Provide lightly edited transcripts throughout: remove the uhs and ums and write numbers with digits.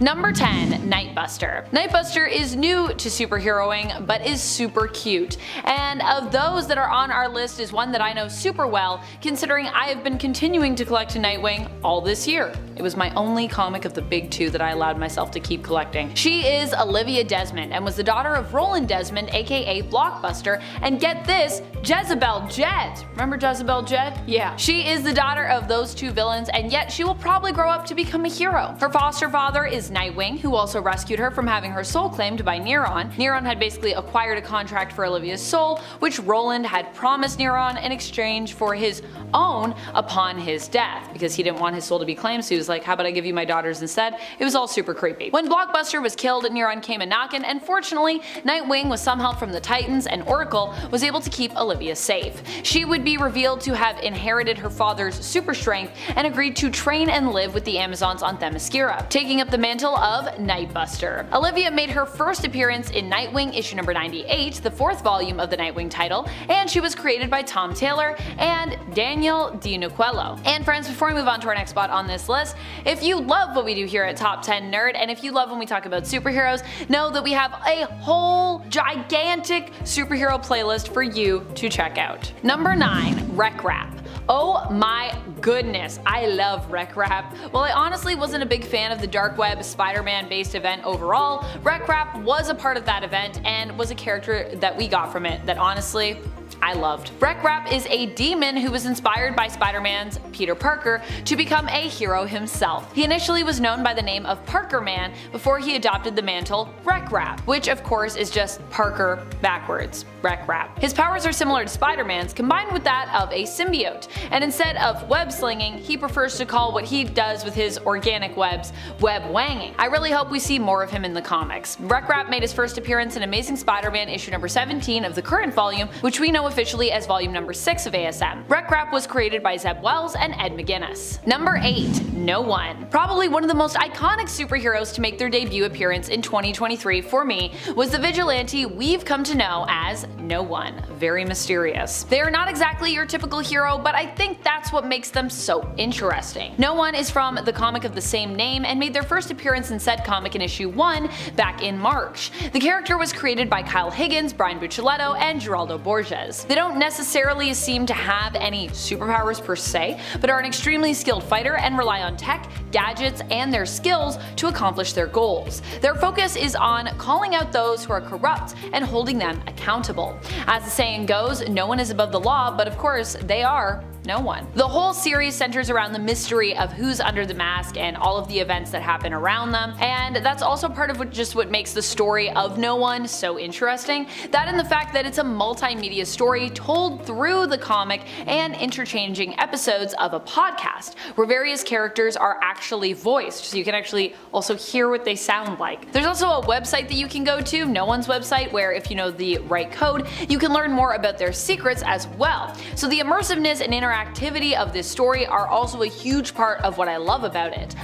Number 10. Nightbuster. Nightbuster is new to superheroing, but is super cute, and of those that are on our list is one that I know super well, considering I have been continuing to collect Nightwing all this year. It was my only comic of the big two that I allowed myself to keep collecting. She is Olivia Desmond and was the daughter of Roland Desmond, aka Blockbuster, and get this, Jezebel Jet. Remember Jezebel Jet? Yeah. She is the daughter of those two villains, and yet she will probably grow up to become a hero. Her foster father is Nightwing, who also rescued her from having her soul claimed by Neron. Neron had basically acquired a contract for Olivia's soul, which Roland had promised Neron in exchange for his own upon his death, because he didn't want his soul to be claimed, so he was like, how about I give you my daughters instead? It was all super creepy. When Blockbuster was killed, Neron came a-knockin', and fortunately, Nightwing, with some help from the Titans and Oracle, was able to keep Olivia safe. She would be revealed to have inherited her father's super strength and agreed to train and live with the Amazons on Themyscira, taking up the mantle of Nightbuster. Olivia made her first appearance in Nightwing issue number 98, the fourth volume of the Nightwing title, and she was created by Tom Taylor and Daniel DiNucquello. And friends, before we move on to our next spot on this list, if you love what we do here at Top 10 Nerd, and if you love when we talk about superheroes, know that we have a whole gigantic superhero playlist for you to check out. Number 9. Rek-Rap. Oh my goodness, I love Rek-Rap. While I honestly wasn't a big fan of the Dark Web Spider-Man based event overall, Rek-Rap was a part of that event and was a character that we got from it that honestly, I loved. Rek-Rap is a demon who was inspired by Spider-Man's Peter Parker to become a hero himself. He initially was known by the name of Parker Man before he adopted the mantle Rek-Rap, which of course is just Parker backwards, Rek-Rap. His powers are similar to Spider-Man's, combined with that of a symbiote, and instead of web slinging, he prefers to call what he does with his organic webs web wanging. I really hope we see more of him in the comics. Rek-Rap made his first appearance in Amazing Spider-Man issue number 17 of the current volume, which we know officially as volume number 6 of ASM. Rek-Rap was created by Zeb Wells and Ed McGuinness. Number 8. No One. Probably one of the most iconic superheroes to make their debut appearance in 2023 for me was the vigilante we've come to know as No One. Very mysterious. They are not exactly your typical hero, but I think that's what makes them so interesting. No One is from the comic of the same name and made their first appearance in said comic in issue 1 back in March. The character was created by Kyle Higgins, Brian Buccellato, and Geraldo Borges. They don't necessarily seem to have any superpowers per se, but are an extremely skilled fighter and rely on tech, gadgets, and their skills to accomplish their goals. Their focus is on calling out those who are corrupt and holding them accountable. As the saying goes, no one is above the law, but of course they are no one. The whole series centers around the mystery of who's under the mask and all of the events that happen around them, and that's also part of what makes the story of No One so interesting. That and the fact that it's a multimedia story told through the comic and interchanging episodes of a podcast, where various characters are actually voiced, so you can actually also hear what they sound like. There's also a website that you can go to, No One's website, where if you know the right code, you can learn more about their secrets as well. So the immersiveness and interactivity of this story are also a huge part of what I love about it.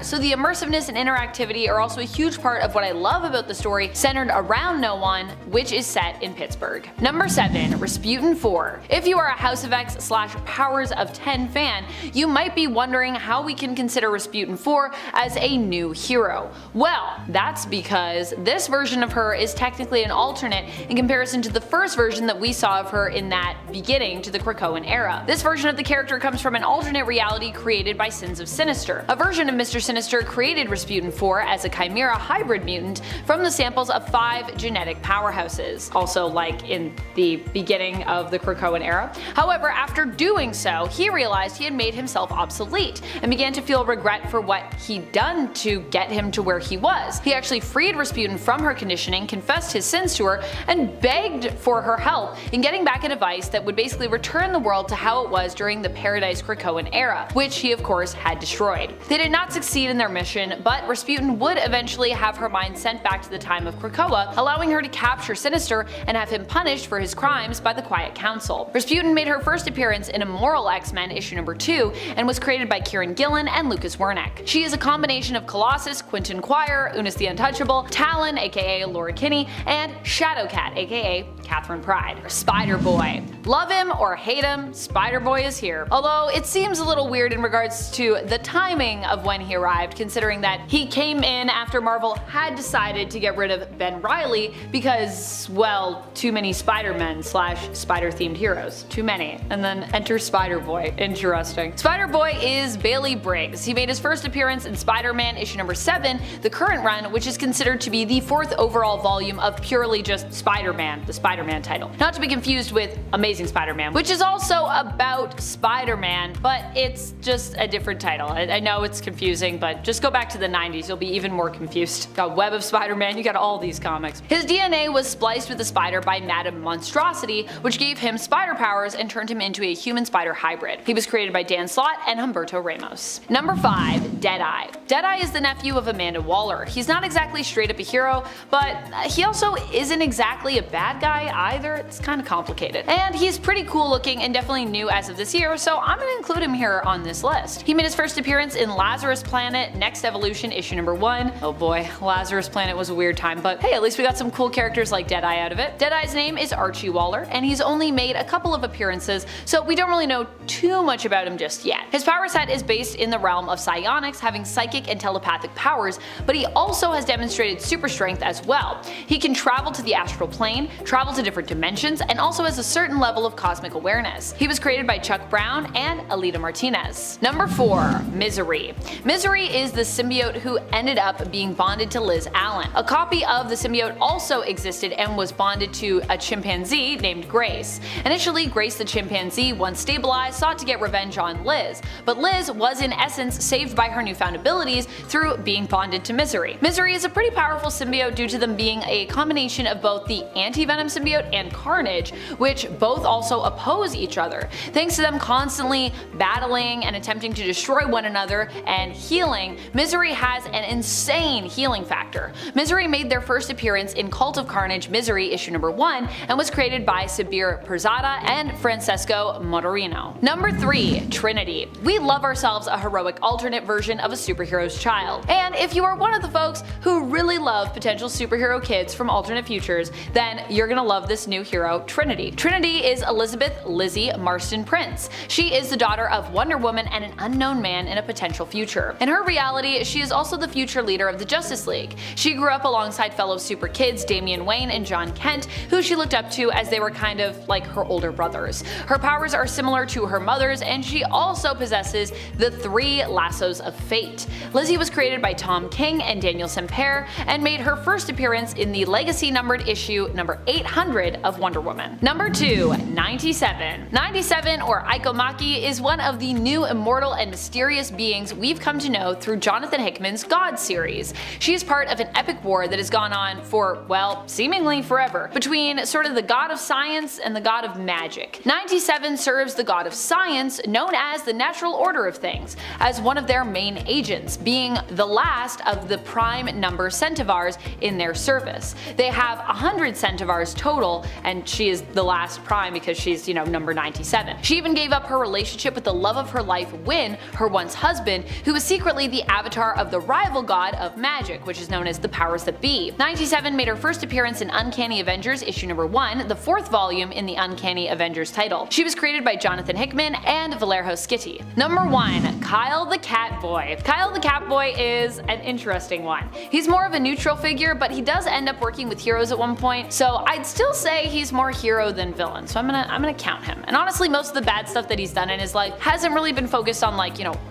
The story centered around No One, which is set in Pittsburgh. Number 7. Rasputin IV. If you are a House of X / Powers of 10 fan, you might be wondering how we can consider Rasputin IV as a new hero. Well, that's because this version of her is technically an alternate in comparison to the first version that we saw of her in that beginning to the Krakoan era. This version of the character comes from an alternate reality created by Sins of Sinister. A version of Mr. Sinister created Rasputin IV as a chimera hybrid mutant from the samples of 5 genetic powerhouses, also like in the beginning of the Krakoan era. However, after doing so, he realized he had made himself obsolete and began to feel regret for what he'd done to get him to where he was. He actually freed Rasputin from her conditioning, confessed his sins to her, and begged for her help in getting back a device that would basically return the world to how it was during the Paradise Krakoan era, which he of course had destroyed. They did not succeed in their mission, but Rasputin would eventually have her mind sent back to the time of Krakoa, allowing her to capture Sinister and have him punished for his crimes by the Quiet Council. Rasputin made her first appearance in Immoral X-Men issue number 2 and was created by Kieran Gillen and Lucas Wernick. She is a combination of Colossus, Quentin Quire, Unis the Untouchable, Talon aka Laura Kinney, and Shadowcat aka Catherine Pride. Spider-Boy. Love him or hate him, Spider-Boy is here. here. Although it seems a little weird in regards to the timing of when he arrived, considering that he came in after Marvel had decided to get rid of Ben Reilly because, well, too many Spider-Men / spider-themed heroes. Too many. And then enter Spider-Boy. Interesting. Spider-Boy is Bailey Briggs. He made his first appearance in Spider-Man issue number 7, the current run, which is considered to be the 4th overall volume of purely just Spider-Man, the Spider-Man title. Not to be confused with Amazing Spider-Man, which is also about Spider-Man, but it's just a different title. I know it's confusing, but just go back to the 90s, you'll be even more confused. Got Web of Spider-Man, you got all these comics. His DNA was spliced with a spider by Madame Monstrosity, which gave him spider powers and turned him into a human-spider hybrid. He was created by Dan Slott and Humberto Ramos. Number 5. Deadeye. Deadeye is the nephew of Amanda Waller. He's not exactly straight up a hero, but he also isn't exactly a bad guy either. It's kind of complicated. And he's pretty cool looking and definitely new as of this year, so I'm gonna include him here on this list. He made his first appearance in Lazarus Planet, Next Evolution issue number 1. Oh boy, Lazarus Planet was a weird time, but hey, at least we got some cool characters like Deadeye out of it. Deadeye's name is Archie Waller, and he's only made a couple of appearances, so we don't really know too much about him just yet. His power set is based in the realm of psionics, having psychic and telepathic powers, but he also has demonstrated super strength as well. He can travel to the astral plane, travel to different dimensions, and also has a certain level of cosmic awareness. He was created by Chuck Brown and Alita Martinez. Number 4. Misery. Misery is the symbiote who ended up being bonded to Liz Allen. A copy of the symbiote also existed and was bonded to a chimpanzee named Grace. Initially, Grace the chimpanzee, once stabilized, sought to get revenge on Liz, but Liz was in essence saved by her newfound abilities through being bonded to Misery. Misery is a pretty powerful symbiote due to them being a combination of both the anti-venom symbiote and Carnage, which both also oppose each other. Thanks to them constantly battling and attempting to destroy one another and healing, Misery has an insane healing factor. Misery made their first appearance in Cult of Carnage Misery issue number 1 and was created by Sabir Perzada and Francesco Motorino. Number 3. Trinity. We love ourselves a heroic alternate version of a superhero's child. And if you are one of the folks who really love potential superhero kids from alternate futures, then you're gonna love this new hero, Trinity. Trinity is Elizabeth Lizzie Marston Prince. She is the daughter of Wonder Woman and an unknown man in a potential future. In her reality, she is also the future leader of the Justice League. She grew up alongside fellow super kids Damian Wayne and John Kent, who she looked up to as they were kind of like her older brothers. Her powers are similar to her mother's, and she also possesses the 3 lassos of fate. Lizzie was created by Tom King and Daniel Semper and made her first appearance in the legacy numbered issue number 800 of Wonder Woman. Number 2. 97. 97, or Ikomaki, is one of the new immortal and mysterious beings we've come to know through Jonathan Hickman's God series. She is part of an epic war that has gone on for, well, seemingly forever, between sort of the god of science and the god of magic. 97 serves the god of science, known as the natural order of things, as one of their main agents, being the last of the prime number centivars in their service. They have 100 centivars total, and she is the last prime because she's, number 97. She even gave up her relationship with the love of her life, Wynn, her once husband, who was secretly the avatar of the rival god of magic, which is known as the powers that be. 97 made her first appearance in Uncanny Avengers issue number 1, the 4th volume in the Uncanny Avengers title. She was created by Jonathan Hickman and Vallejo Schitti. Number 1. Kyle the Catboy. Kyle the Catboy is an interesting one. He's more of a neutral figure, but he does end up working with heroes at one point, so I'd still say he's more hero than villain, so I'm gonna count him. And honestly, most of the bad stuff that he's done in his life hasn't really been focused on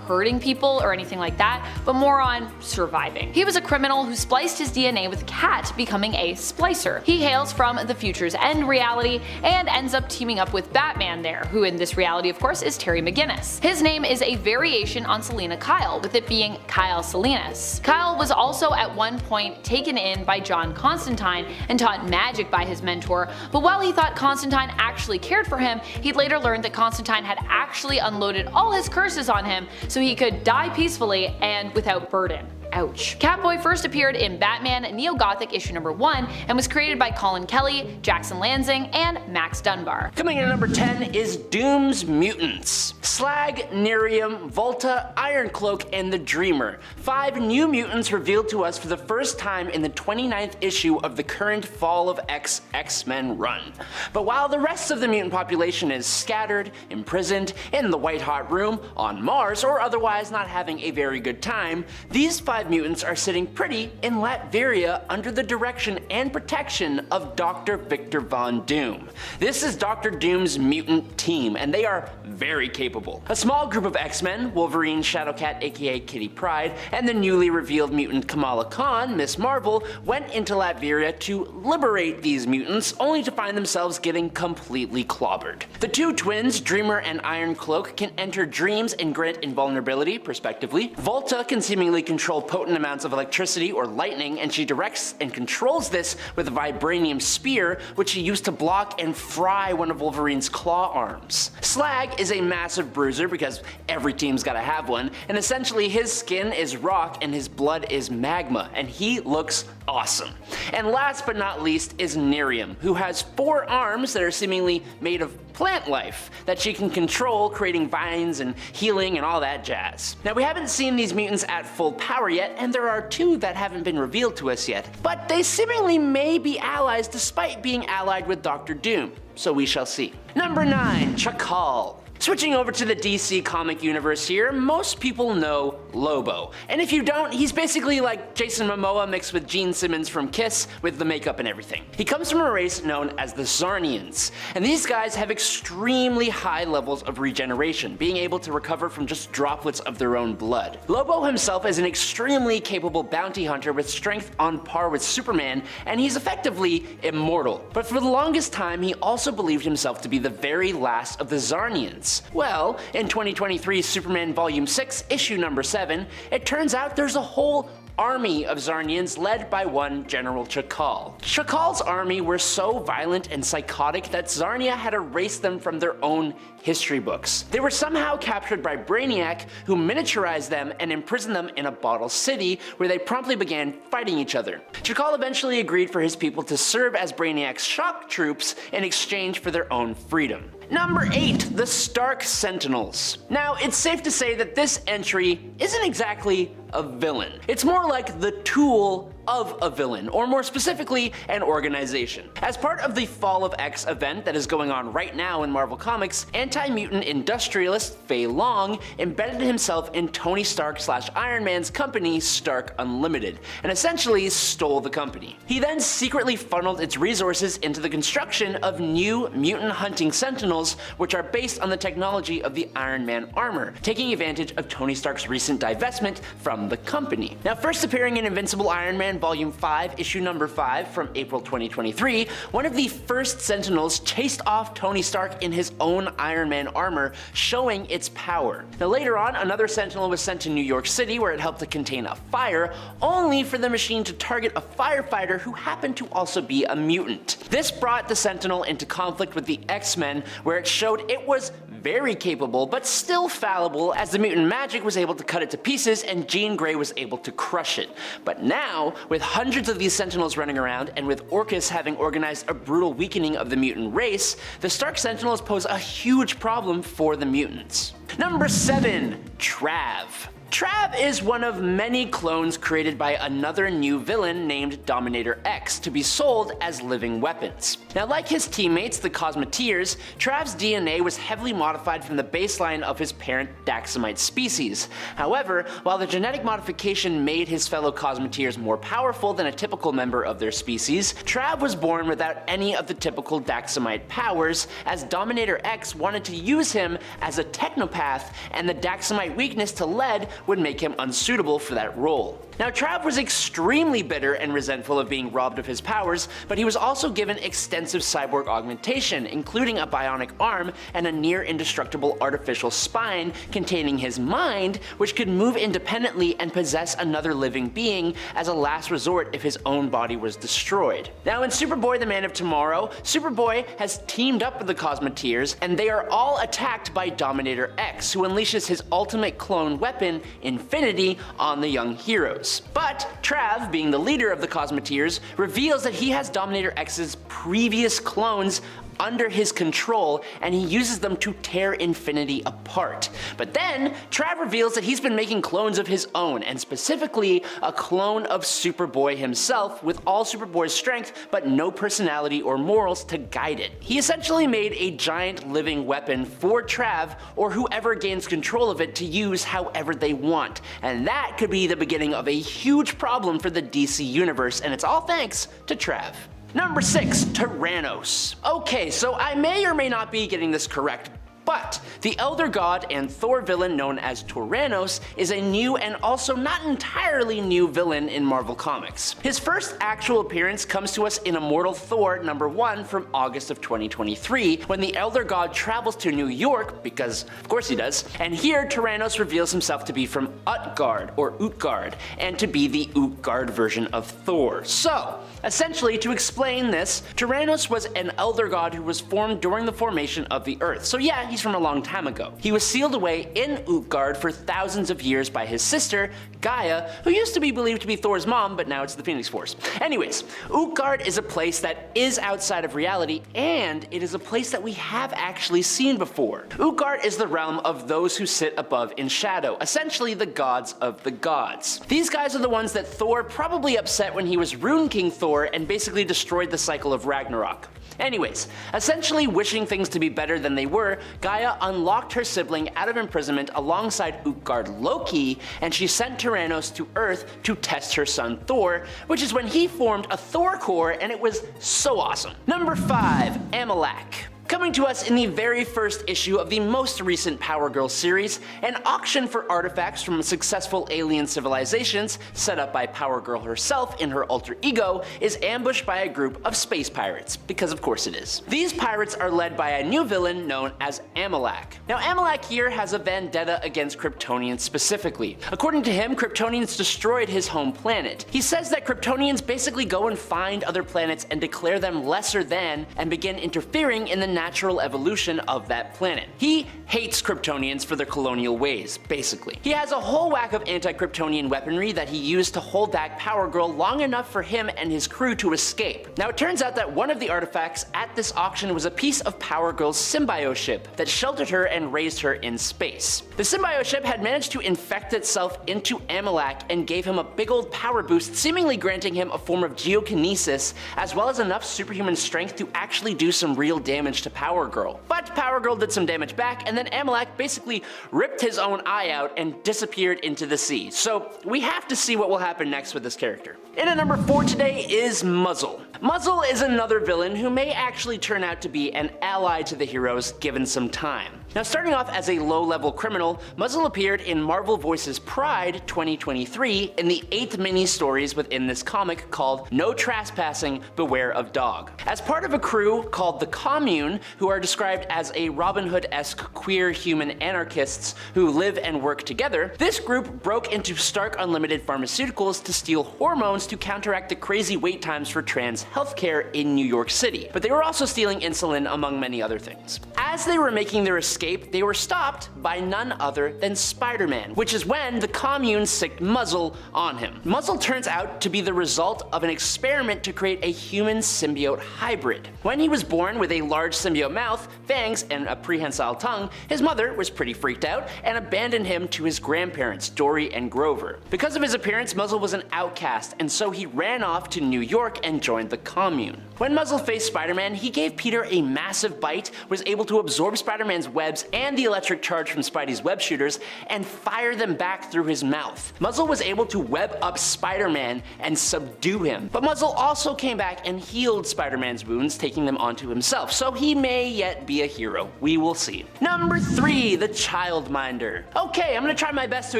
hurting people or anything like that, but more on surviving. He was a criminal who spliced his DNA with a cat, becoming a splicer. He hails from the Future's End reality and ends up teaming up with Batman there, who in this reality of course is Terry McGinnis. His name is a variation on Selena Kyle, with it being Kyle Salinas. Kyle was also at one point taken in by John Constantine and taught magic by his mentor, but while he thought Constantine actually cared for him, he'd later learned that Constantine had actually unloaded all his curses on him so he could die peacefully and without burden. Ouch. Catboy first appeared in Batman Neo-Gothic issue number 1 and was created by Colin Kelly, Jackson Lansing, and Max Dunbar. Coming in at number 10 is Doom's Mutants. Slag, Nerium, Volta, Ironcloak, and the Dreamer. 5 new mutants revealed to us for the first time in the 29th issue of the current Fall of X-Men run. But while the rest of the mutant population is scattered, imprisoned, in the white-hot room, on Mars, or otherwise not having a very good time, these 5 mutants are sitting pretty in Latveria under the direction and protection of Dr. Victor Von Doom. This is Dr. Doom's mutant team, and they are very capable. A small group of X-Men, Wolverine, Shadowcat aka Kitty Pryde, and the newly revealed mutant Kamala Khan, Miss Marvel, went into Latveria to liberate these mutants, only to find themselves getting completely clobbered. The 2 twins, Dreamer and Ironcloak, can enter dreams and grant invulnerability, respectively. Volta can seemingly control potent amounts of electricity or lightning, and she directs and controls this with a vibranium spear, which she used to block and fry one of Wolverine's claw arms. Slag is a massive bruiser, because every team's gotta have one, and essentially his skin is rock and his blood is magma, and he looks awesome. And last but not least is Nerium, who has 4 arms that are seemingly made of plant life that she can control, creating vines and healing and all that jazz. Now, we haven't seen these mutants at full power yet, and there are 2 that haven't been revealed to us yet, but they seemingly may be allies despite being allied with Dr. Doom, so we shall see. Number 9, Chakal. Switching over to the DC comic universe here, most people know Lobo. And if you don't, he's basically like Jason Momoa mixed with Gene Simmons from Kiss with the makeup and everything. He comes from a race known as the Zarnians, and these guys have extremely high levels of regeneration, being able to recover from just droplets of their own blood. Lobo himself is an extremely capable bounty hunter with strength on par with Superman, and he's effectively immortal. But for the longest time, he also believed himself to be the very last of the Zarnians. Well, in 2023's Superman Volume 6, issue number 7, it turns out there's a whole army of Zarnians led by one General Chakal. Chakal's army were so violent and psychotic that Zarnia had erased them from their own history books. They were somehow captured by Brainiac, who miniaturized them and imprisoned them in a bottle city, where they promptly began fighting each other. Chakal eventually agreed for his people to serve as Brainiac's shock troops in exchange for their own freedom. Number 8, the Stark Sentinels. Now, it's safe to say that this entry isn't exactly a villain. It's more like the tool of a villain, or more specifically, an organization. As part of the Fall of X event that is going on right now in Marvel Comics, anti-mutant industrialist Fei Long embedded himself in Tony Stark / Iron Man's company, Stark Unlimited, and essentially stole the company. He then secretly funneled its resources into the construction of new mutant hunting sentinels, which are based on the technology of the Iron Man armor, taking advantage of Tony Stark's recent divestment from the company. Now, first appearing in Invincible Iron Man Volume 5, issue number 5 from April 2023, one of the first Sentinels chased off Tony Stark in his own Iron Man armor, showing its power. Now, later on, another Sentinel was sent to New York City, where it helped to contain a fire, only for the machine to target a firefighter who happened to also be a mutant. This brought the Sentinel into conflict with the X-Men, where it showed it was very capable, but still fallible, as the mutant magic was able to cut it to pieces and Jean Grey was able to crush it. But now, with hundreds of these Sentinels running around, and with Orcus having organized a brutal weakening of the mutant race, the Stark Sentinels pose a huge problem for the mutants. Number 7, Trav. Trav is one of many clones created by another new villain named Dominator X to be sold as living weapons. Now, like his teammates, the Cosmeteers, Trav's DNA was heavily modified from the baseline of his parent Daxamite species. However, while the genetic modification made his fellow Cosmeteers more powerful than a typical member of their species, Trav was born without any of the typical Daxamite powers, as Dominator X wanted to use him as a technopath, and the Daxamite weakness to lead would make him unsuitable for that role. Now, Trav was extremely bitter and resentful of being robbed of his powers, but he was also given extensive cyborg augmentation, including a bionic arm and a near-indestructible artificial spine containing his mind, which could move independently and possess another living being as a last resort if his own body was destroyed. Now, in Superboy the Man of Tomorrow, Superboy has teamed up with the Cosmeteers, and they are all attacked by Dominator X, who unleashes his ultimate clone weapon, Infinity, on the young heroes. Dominators. But Trav, being the leader of the Cosmeteers, reveals that he has Dominator X's previous clones under his control, and he uses them to tear Infinity apart. But then, Trav reveals that he's been making clones of his own, and specifically a clone of Superboy himself with all Superboy's strength but no personality or morals to guide it. He essentially made a giant living weapon for Trav or whoever gains control of it to use however they want, and that could be the beginning of a huge problem for the DC universe, and it's all thanks to Trav. Number 6, Toranos. Okay, so I may or may not be getting this correct, but the Elder God and Thor villain known as Toranos is a new and also not entirely new villain in Marvel Comics. His first actual appearance comes to us in Immortal Thor #1 from August of 2023, when the Elder God travels to New York, because of course he does, and here Toranos reveals himself to be from Utgard, and to be the Utgard version of Thor. So, essentially, to explain this, Toranos was an Elder God who was formed during the formation of the Earth. So yeah, he's from a long time ago. He was sealed away in Utgard for thousands of years by his sister, Gaia, who used to be believed to be Thor's mom, but now it's the Phoenix Force. Anyways, Utgard is a place that is outside of reality, and it is a place that we have actually seen before. Utgard is the realm of those who sit above in shadow, essentially the gods of the gods. These guys are the ones that Thor probably upset when he was Rune King Thor and basically destroyed the cycle of Ragnarok. Anyways, essentially wishing things to be better than they were, Gaia unlocked her sibling out of imprisonment alongside Utgard Loki, and she sent Toranos to Earth to test her son Thor, which is when he formed a Thor core, and it was so awesome. Number 5, Amalak. Coming to us in the very first issue of the most recent Power Girl series, an auction for artifacts from successful alien civilizations, set up by Power Girl herself in her alter ego, is ambushed by a group of space pirates, because of course it is. These pirates are led by a new villain known as Amalak. Now Amalak here has a vendetta against Kryptonians specifically. According to him, Kryptonians destroyed his home planet. He says that Kryptonians basically go and find other planets and declare them lesser than, and begin interfering in the natural evolution of that planet. He hates Kryptonians for their colonial ways, basically. He has a whole whack of anti-Kryptonian weaponry that he used to hold back Power Girl long enough for him and his crew to escape. Now it turns out that one of the artifacts at this auction was a piece of Power Girl's symbiote ship that sheltered her and raised her in space. The symbiote ship had managed to infect itself into Amalak and gave him a big old power boost, seemingly granting him a form of geokinesis as well as enough superhuman strength to actually do some real damage to Power Girl. But Power Girl did some damage back, and then Amalak basically ripped his own eye out and disappeared into the sea. So we have to see what will happen next with this character. In at number 4 today is Muzzle. Muzzle is another villain who may actually turn out to be an ally to the heroes given some time. Now starting off as a low-level criminal, Muzzle appeared in Marvel Voices Pride 2023 in the 8th mini-stories within this comic called No Trespassing, Beware of Dog. As part of a crew called the Commune, who are described as a Robin Hood-esque queer human anarchists who live and work together, this group broke into Stark Unlimited Pharmaceuticals to steal hormones to counteract the crazy wait times for trans healthcare in New York City. But they were also stealing insulin among many other things. As they were making their escape, they were stopped by none other than Spider-Man, which is when the Commune sicked Muzzle on him. Muzzle turns out to be the result of an experiment to create a human symbiote hybrid. When he was born with a large symbiote mouth, fangs, and a prehensile tongue, his mother was pretty freaked out and abandoned him to his grandparents, Dory and Grover. Because of his appearance, Muzzle was an outcast, and so he ran off to New York and joined the Commune. When Muzzle faced Spider-Man, he gave Peter a massive bite, was able to absorb Spider-Man's webs and the electric charge from Spidey's web shooters, and fire them back through his mouth. Muzzle was able to web up Spider-Man and subdue him, but Muzzle also came back and healed Spider-Man's wounds, taking them onto himself, so he may yet be a hero. We will see. Number 3, the Childminder. Okay, I'm gonna try my best to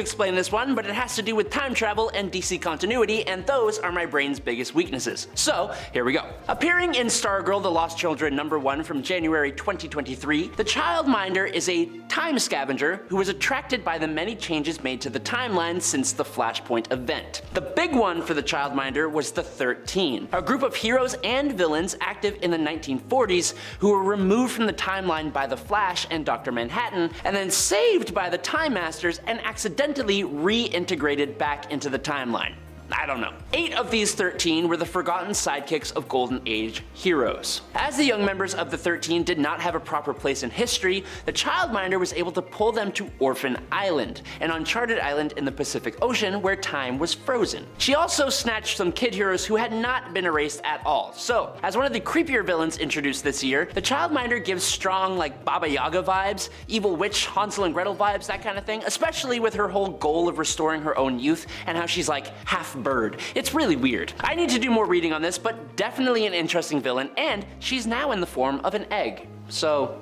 explain this one, but it has to do with time travel and DC continuity, and those are my brain's biggest weaknesses. So, here we go. Appearing in Stargirl The Lost Children #1 from January 2023, the Childminder is a time scavenger who was attracted by the many changes made to the timeline since the Flashpoint event. The big one for the Childminder was the 13, a group of heroes and villains active in the 1940s who were removed from the timeline by the Flash and Dr. Manhattan, and then saved by the Time Masters and accidentally reintegrated back into the timeline. I don't know. 8 of these 13 were the forgotten sidekicks of Golden Age heroes. As the young members of the 13 did not have a proper place in history, the Childminder was able to pull them to Orphan Island, an uncharted island in the Pacific Ocean where time was frozen. She also snatched some kid heroes who had not been erased at all. So, as one of the creepier villains introduced this year, the Childminder gives strong, like, Baba Yaga vibes, evil witch, Hansel and Gretel vibes, that kind of thing, especially with her whole goal of restoring her own youth and how she's like half bird. It's really weird. I need to do more reading on this, but definitely an interesting villain, and she's now in the form of an egg. So,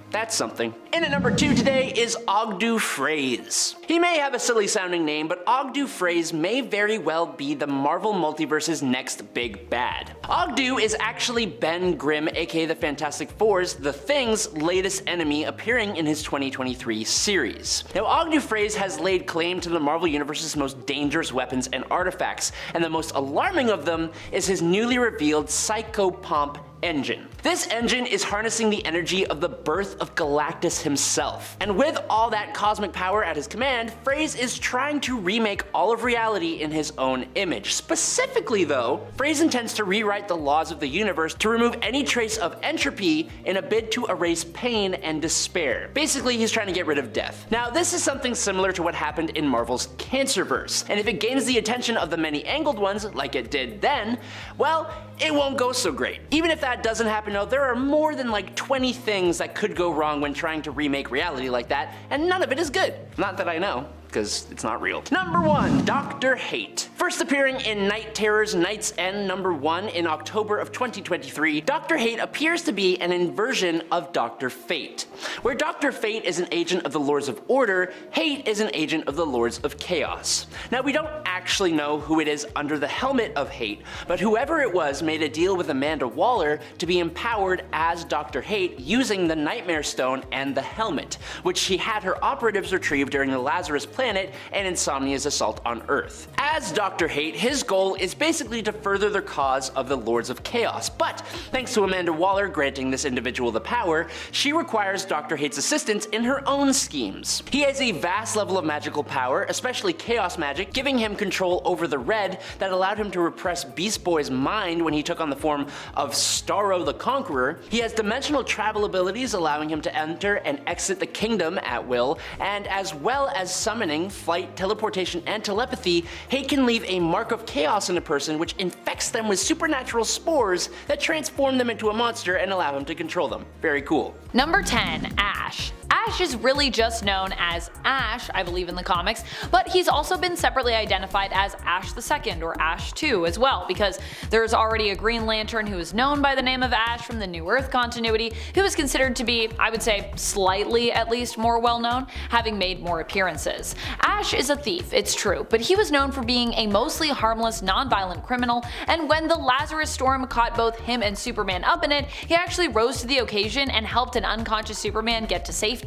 that's something. In at #2 today is Ogdu Fraize. He may have a silly sounding name, but Ogdu Fraize may very well be the Marvel Multiverse's next big bad. Ogdu is actually Ben Grimm, aka the Fantastic Four's The Thing's latest enemy, appearing in his 2023 series. Now, Ogdu Fraize has laid claim to the Marvel Universe's most dangerous weapons and artifacts, and the most alarming of them is his newly revealed Psychopomp engine. This engine is harnessing the energy of the birth of Galactus himself. And with all that cosmic power at his command, Fraize is trying to remake all of reality in his own image. Specifically though, Fraize intends to rewrite the laws of the universe to remove any trace of entropy in a bid to erase pain and despair. Basically, he's trying to get rid of death. Now, this is something similar to what happened in Marvel's Cancerverse, and if it gains the attention of the many-angled ones, like it did then, well, it won't go so great. Even if that doesn't happen though, there are more than like 20 things that could go wrong when trying to remake reality like that, and none of it is good. Not that I know, because it's not real. #1, Dr. Hate. First appearing in Night Terror's Night's End #1 in October of 2023, Dr. Hate appears to be an inversion of Dr. Fate. Where Dr. Fate is an agent of the Lords of Order, Hate is an agent of the Lords of Chaos. Now, we don't actually know who it is under the helmet of Hate, but whoever it was made a deal with Amanda Waller to be empowered as Dr. Hate using the Nightmare Stone and the helmet, which she had her operatives retrieve during the Lazarus planet and Insomnia's assault on Earth. As Dr. Hate, his goal is basically to further the cause of the Lords of Chaos, but thanks to Amanda Waller granting this individual the power, she requires Dr. Hate's assistance in her own schemes. He has a vast level of magical power, especially chaos magic, giving him control over the Red that allowed him to repress Beast Boy's mind when he took on the form of Starro the Conqueror. He has dimensional travel abilities allowing him to enter and exit the kingdom at will, and as well as summoning, flight, teleportation, and telepathy, Hate can leave a mark of chaos in a person which infects them with supernatural spores that transform them into a monster and allow him to control them. Very cool. #10, Ash. Ash is really just known as Ash, I believe in the comics, but he's also been separately identified as Ash II or Ash II as well, because there's already a Green Lantern who is known by the name of Ash from the New Earth continuity, who is considered to be, I would say, slightly at least more well known, having made more appearances. Ash is a thief, it's true, but he was known for being a mostly harmless, non-violent criminal, and when the Lazarus storm caught both him and Superman up in it, he actually rose to the occasion and helped an unconscious Superman get to safety.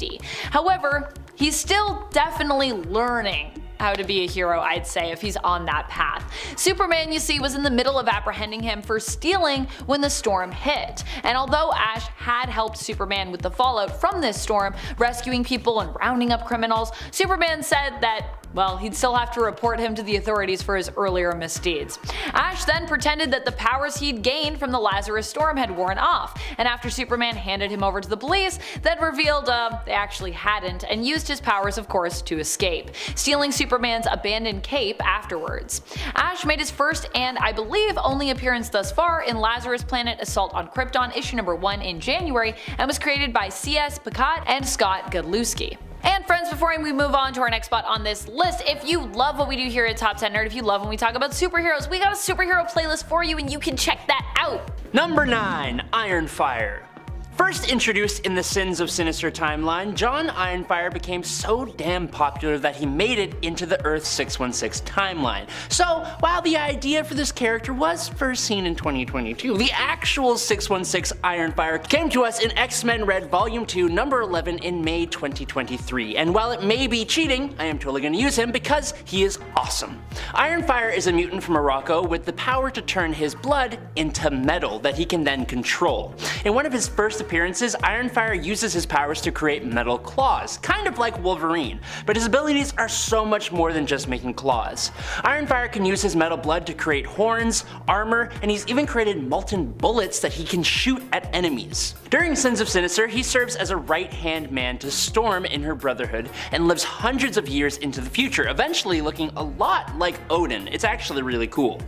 However, he's still definitely learning how to be a hero, I'd say, if he's on that path. Superman, you see, was in the middle of apprehending him for stealing when the storm hit, and although Ash had helped Superman with the fallout from this storm, rescuing people and rounding up criminals, Superman said that, well, he'd still have to report him to the authorities for his earlier misdeeds. Ash then pretended that the powers he'd gained from the Lazarus storm had worn off, and after Superman handed him over to the police, that revealed they actually hadn't, and used his powers, of course, to escape, stealing Superman's abandoned cape afterwards. Ash made his first and, I believe, only appearance thus far in Lazarus Planet Assault on Krypton issue #1 in January, and was created by C.S. Picot and Scott Godlewski. And friends, before we move on to our next spot on this list, if you love what we do here at Top 10 Nerd, if you love when we talk about superheroes, we got a superhero playlist for you and you can check that out. #9, Ironfire. First introduced in the Sins of Sinister timeline, John Ironfire became so damn popular that he made it into the Earth 616 timeline. So while the idea for this character was first seen in 2022, the actual 616 Ironfire came to us in X-Men Red Volume 2 number 11 in May 2023, and while it may be cheating, I am totally going to use him because he is awesome. Ironfire is a mutant from Morocco with the power to turn his blood into metal that he can then control. In one of his first appearances, Ironfire uses his powers to create metal claws, kind of like Wolverine, but his abilities are so much more than just making claws. Ironfire can use his metal blood to create horns, armor, and he's even created molten bullets that he can shoot at enemies. During Sins of Sinister, he serves as a right-hand man to Storm in her Brotherhood and lives hundreds of years into the future, eventually looking a lot like Odin. It's actually really cool.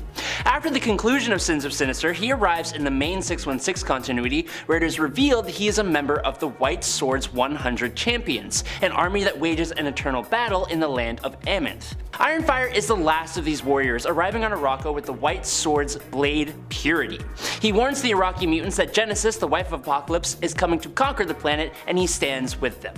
After the conclusion of Sins of Sinister, he arrives in the main 616 continuity, where it is revealed he is a member of the White Swords 100 Champions, an army that wages an eternal battle in the land of Amenth. Ironfire is the last of these warriors, arriving on Morocco with the White Sword's blade Purity. He warns the Iraqi mutants that Genesis, the wife of Apocalypse, is coming to conquer the planet, and he stands with them.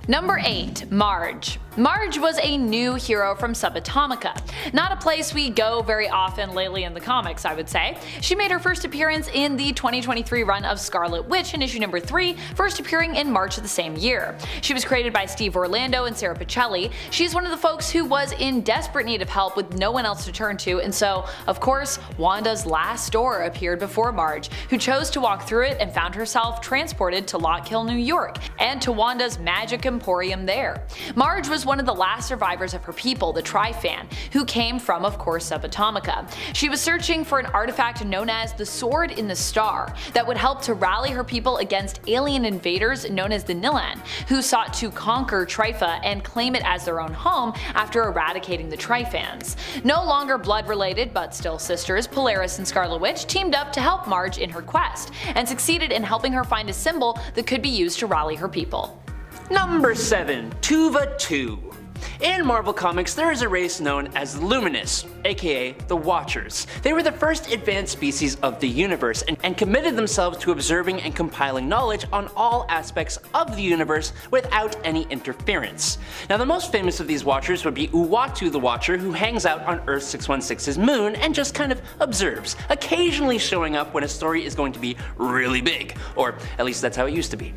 Number 8. Marge. Marge was a new hero from Sub-Atomica. Not a place we go very often lately in the comics, I would say. She made her first appearance in the 2023 run of Scarlet Witch in issue number 3, first appearing in March of the same year. She was created by Steve Orlando and Sarah Pichelli. She's one of the folks who was in desperate need of help with no one else to turn to, and so, of course, Wanda's last door appeared before Marge, who chose to walk through it and found herself transported to Lock Hill, New York, and to Wanda's magic emporium there. Marge was one of the last survivors of her people, the Tri-Fan, who came from, of course, Sub-Atomica. She was searching for an artifact known as the Sword in the Star that would help to rally her people against alien invaders known as the Nilan, who sought to conquer Trifa and claim it as their own home after eradicating the Tri-Fans. No longer blood-related, but still sisters, Polaris and Scarlet Witch teamed up to help Marge in her quest, and succeeded in helping her find a symbol that could be used to rally her people. Number 7. Tuvah Tu. In Marvel Comics, there is a race known as the Luminous, aka the Watchers. They were the first advanced species of the universe and committed themselves to observing and compiling knowledge on all aspects of the universe without any interference. Now, the most famous of these Watchers would be Uatu the Watcher, who hangs out on Earth 616's moon and just kind of observes, occasionally showing up when a story is going to be really big, or at least that's how it used to be.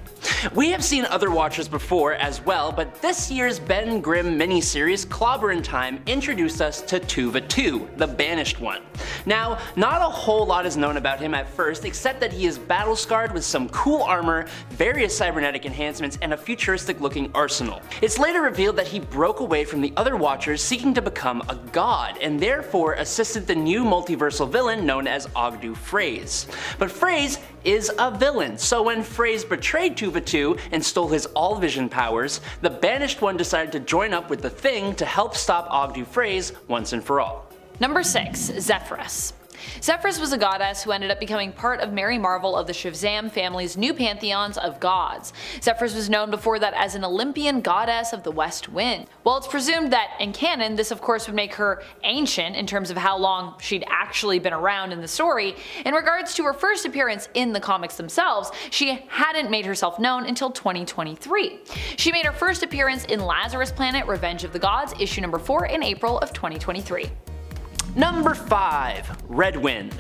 We have seen other Watchers before as well, but this year's Ben Grimm miniseries Clobber in Time introduced us to Tuvah Tu, the banished one. Now, not a whole lot is known about him at first, except that he is battle scarred with some cool armor, various cybernetic enhancements, and a futuristic looking arsenal. It's later revealed that he broke away from the other Watchers seeking to become a god, and therefore assisted the new multiversal villain known as Ogdu Fraize. But Fraize is a villain, so when Fraize betrayed Tuvah Tu and stole his all-vision powers, the banished one decided to join up with the Thing to help stop Ogdu Fraize once and for all. Number 6. Zephyrus. Zephyrus was a goddess who ended up becoming part of Mary Marvel of the Shazam family's new pantheons of gods. Zephyrus was known before that as an Olympian goddess of the West Wind. While it's presumed that, in canon, this of course would make her ancient in terms of how long she'd actually been around in the story, in regards to her first appearance in the comics themselves, she hadn't made herself known until 2023. She made her first appearance in Lazarus Planet Revenge of the Gods, issue number 4 in April of 2023. Number 5. Redwin.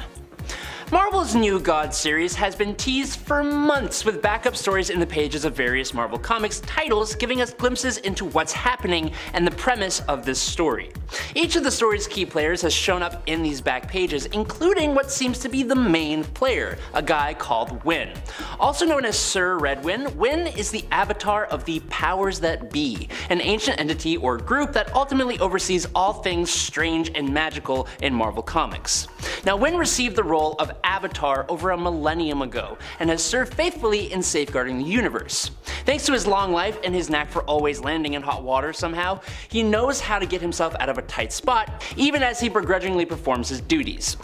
Marvel's new God series has been teased for months with backup stories in the pages of various Marvel Comics titles giving us glimpses into what's happening and the premise of this story. Each of the story's key players has shown up in these back pages, including what seems to be the main player, a guy called Wynn. Also known as Sir Redwin, Wynn is the avatar of the Powers That Be, an ancient entity or group that ultimately oversees all things strange and magical in Marvel Comics. Now, Wynn received the role of Avatar over a millennium ago, and has served faithfully in safeguarding the universe. Thanks to his long life and his knack for always landing in hot water somehow, he knows how to get himself out of a tight spot, even as he begrudgingly performs his duties.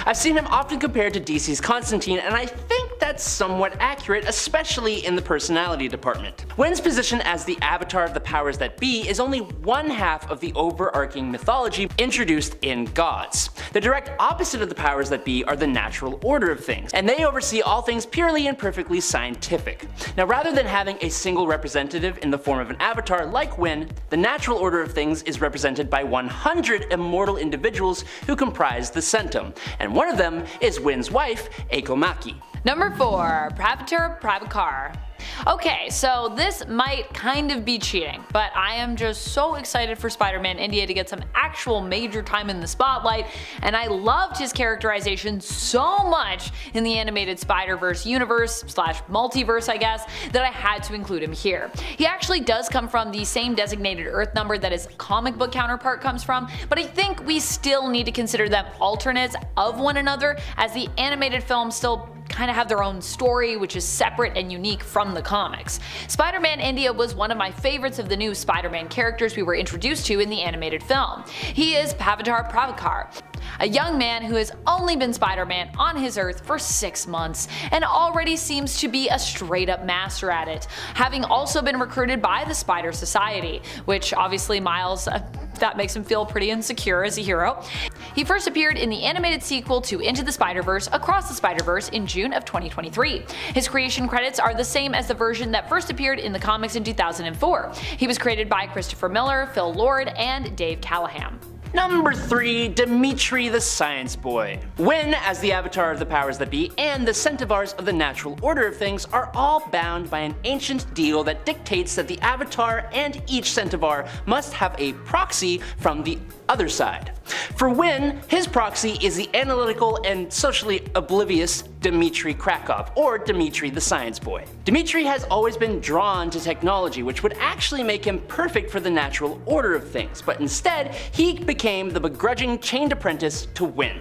I've seen him often compared to DC's Constantine, and I think that's somewhat accurate, especially in the personality department. Win's position as the avatar of the powers that be is only one half of the overarching mythology introduced in Gods. The direct opposite of the powers that be are the natural order of things, and they oversee all things purely and perfectly scientific. Now, rather than having a single representative in the form of an avatar like Win, the natural order of things is represented by 100 immortal individuals who comprise the Centum, and one of them is Win's wife, Akomaki. Number 4. Pravitar Pravikar. Okay, so this might kind of be cheating, but I am just so excited for Spider-Man India to get some actual major time in the spotlight, and I loved his characterization so much in the animated Spider-Verse universe / multiverse, I guess, that I had to include him here. He actually does come from the same designated Earth number that his comic book counterpart comes from, but I think we still need to consider them alternates of one another, as the animated films still kind of have their own story, which is separate and unique from the comics. Spider-Man India was one of my favorites of the new Spider-Man characters we were introduced to in the animated film. He is Pravitar Pravikar, a young man who has only been Spider-Man on his Earth for 6 months, and already seems to be a straight up master at it, having also been recruited by the Spider Society, which obviously Miles, that makes him feel pretty insecure as a hero. He first appeared in the animated sequel to Into the Spider-Verse Across the Spider-Verse in June of 2023. His creation credits are the same as the version that first appeared in the comics in 2004. He was created by Christopher Miller, Phil Lord, and Dave Callahan. Number 3. Dimitri the Science Boy. Win, as the avatar of the powers that be, and the Centivars of the natural order of things are all bound by an ancient deal that dictates that the avatar and each Centivar must have a proxy from the other side. For Win, his proxy is the analytical and socially oblivious Dmitry Krakow, or Dimitri the Science Boy. Dimitri has always been drawn to technology, which would actually make him perfect for the natural order of things, but instead he became the begrudging chained apprentice to Win.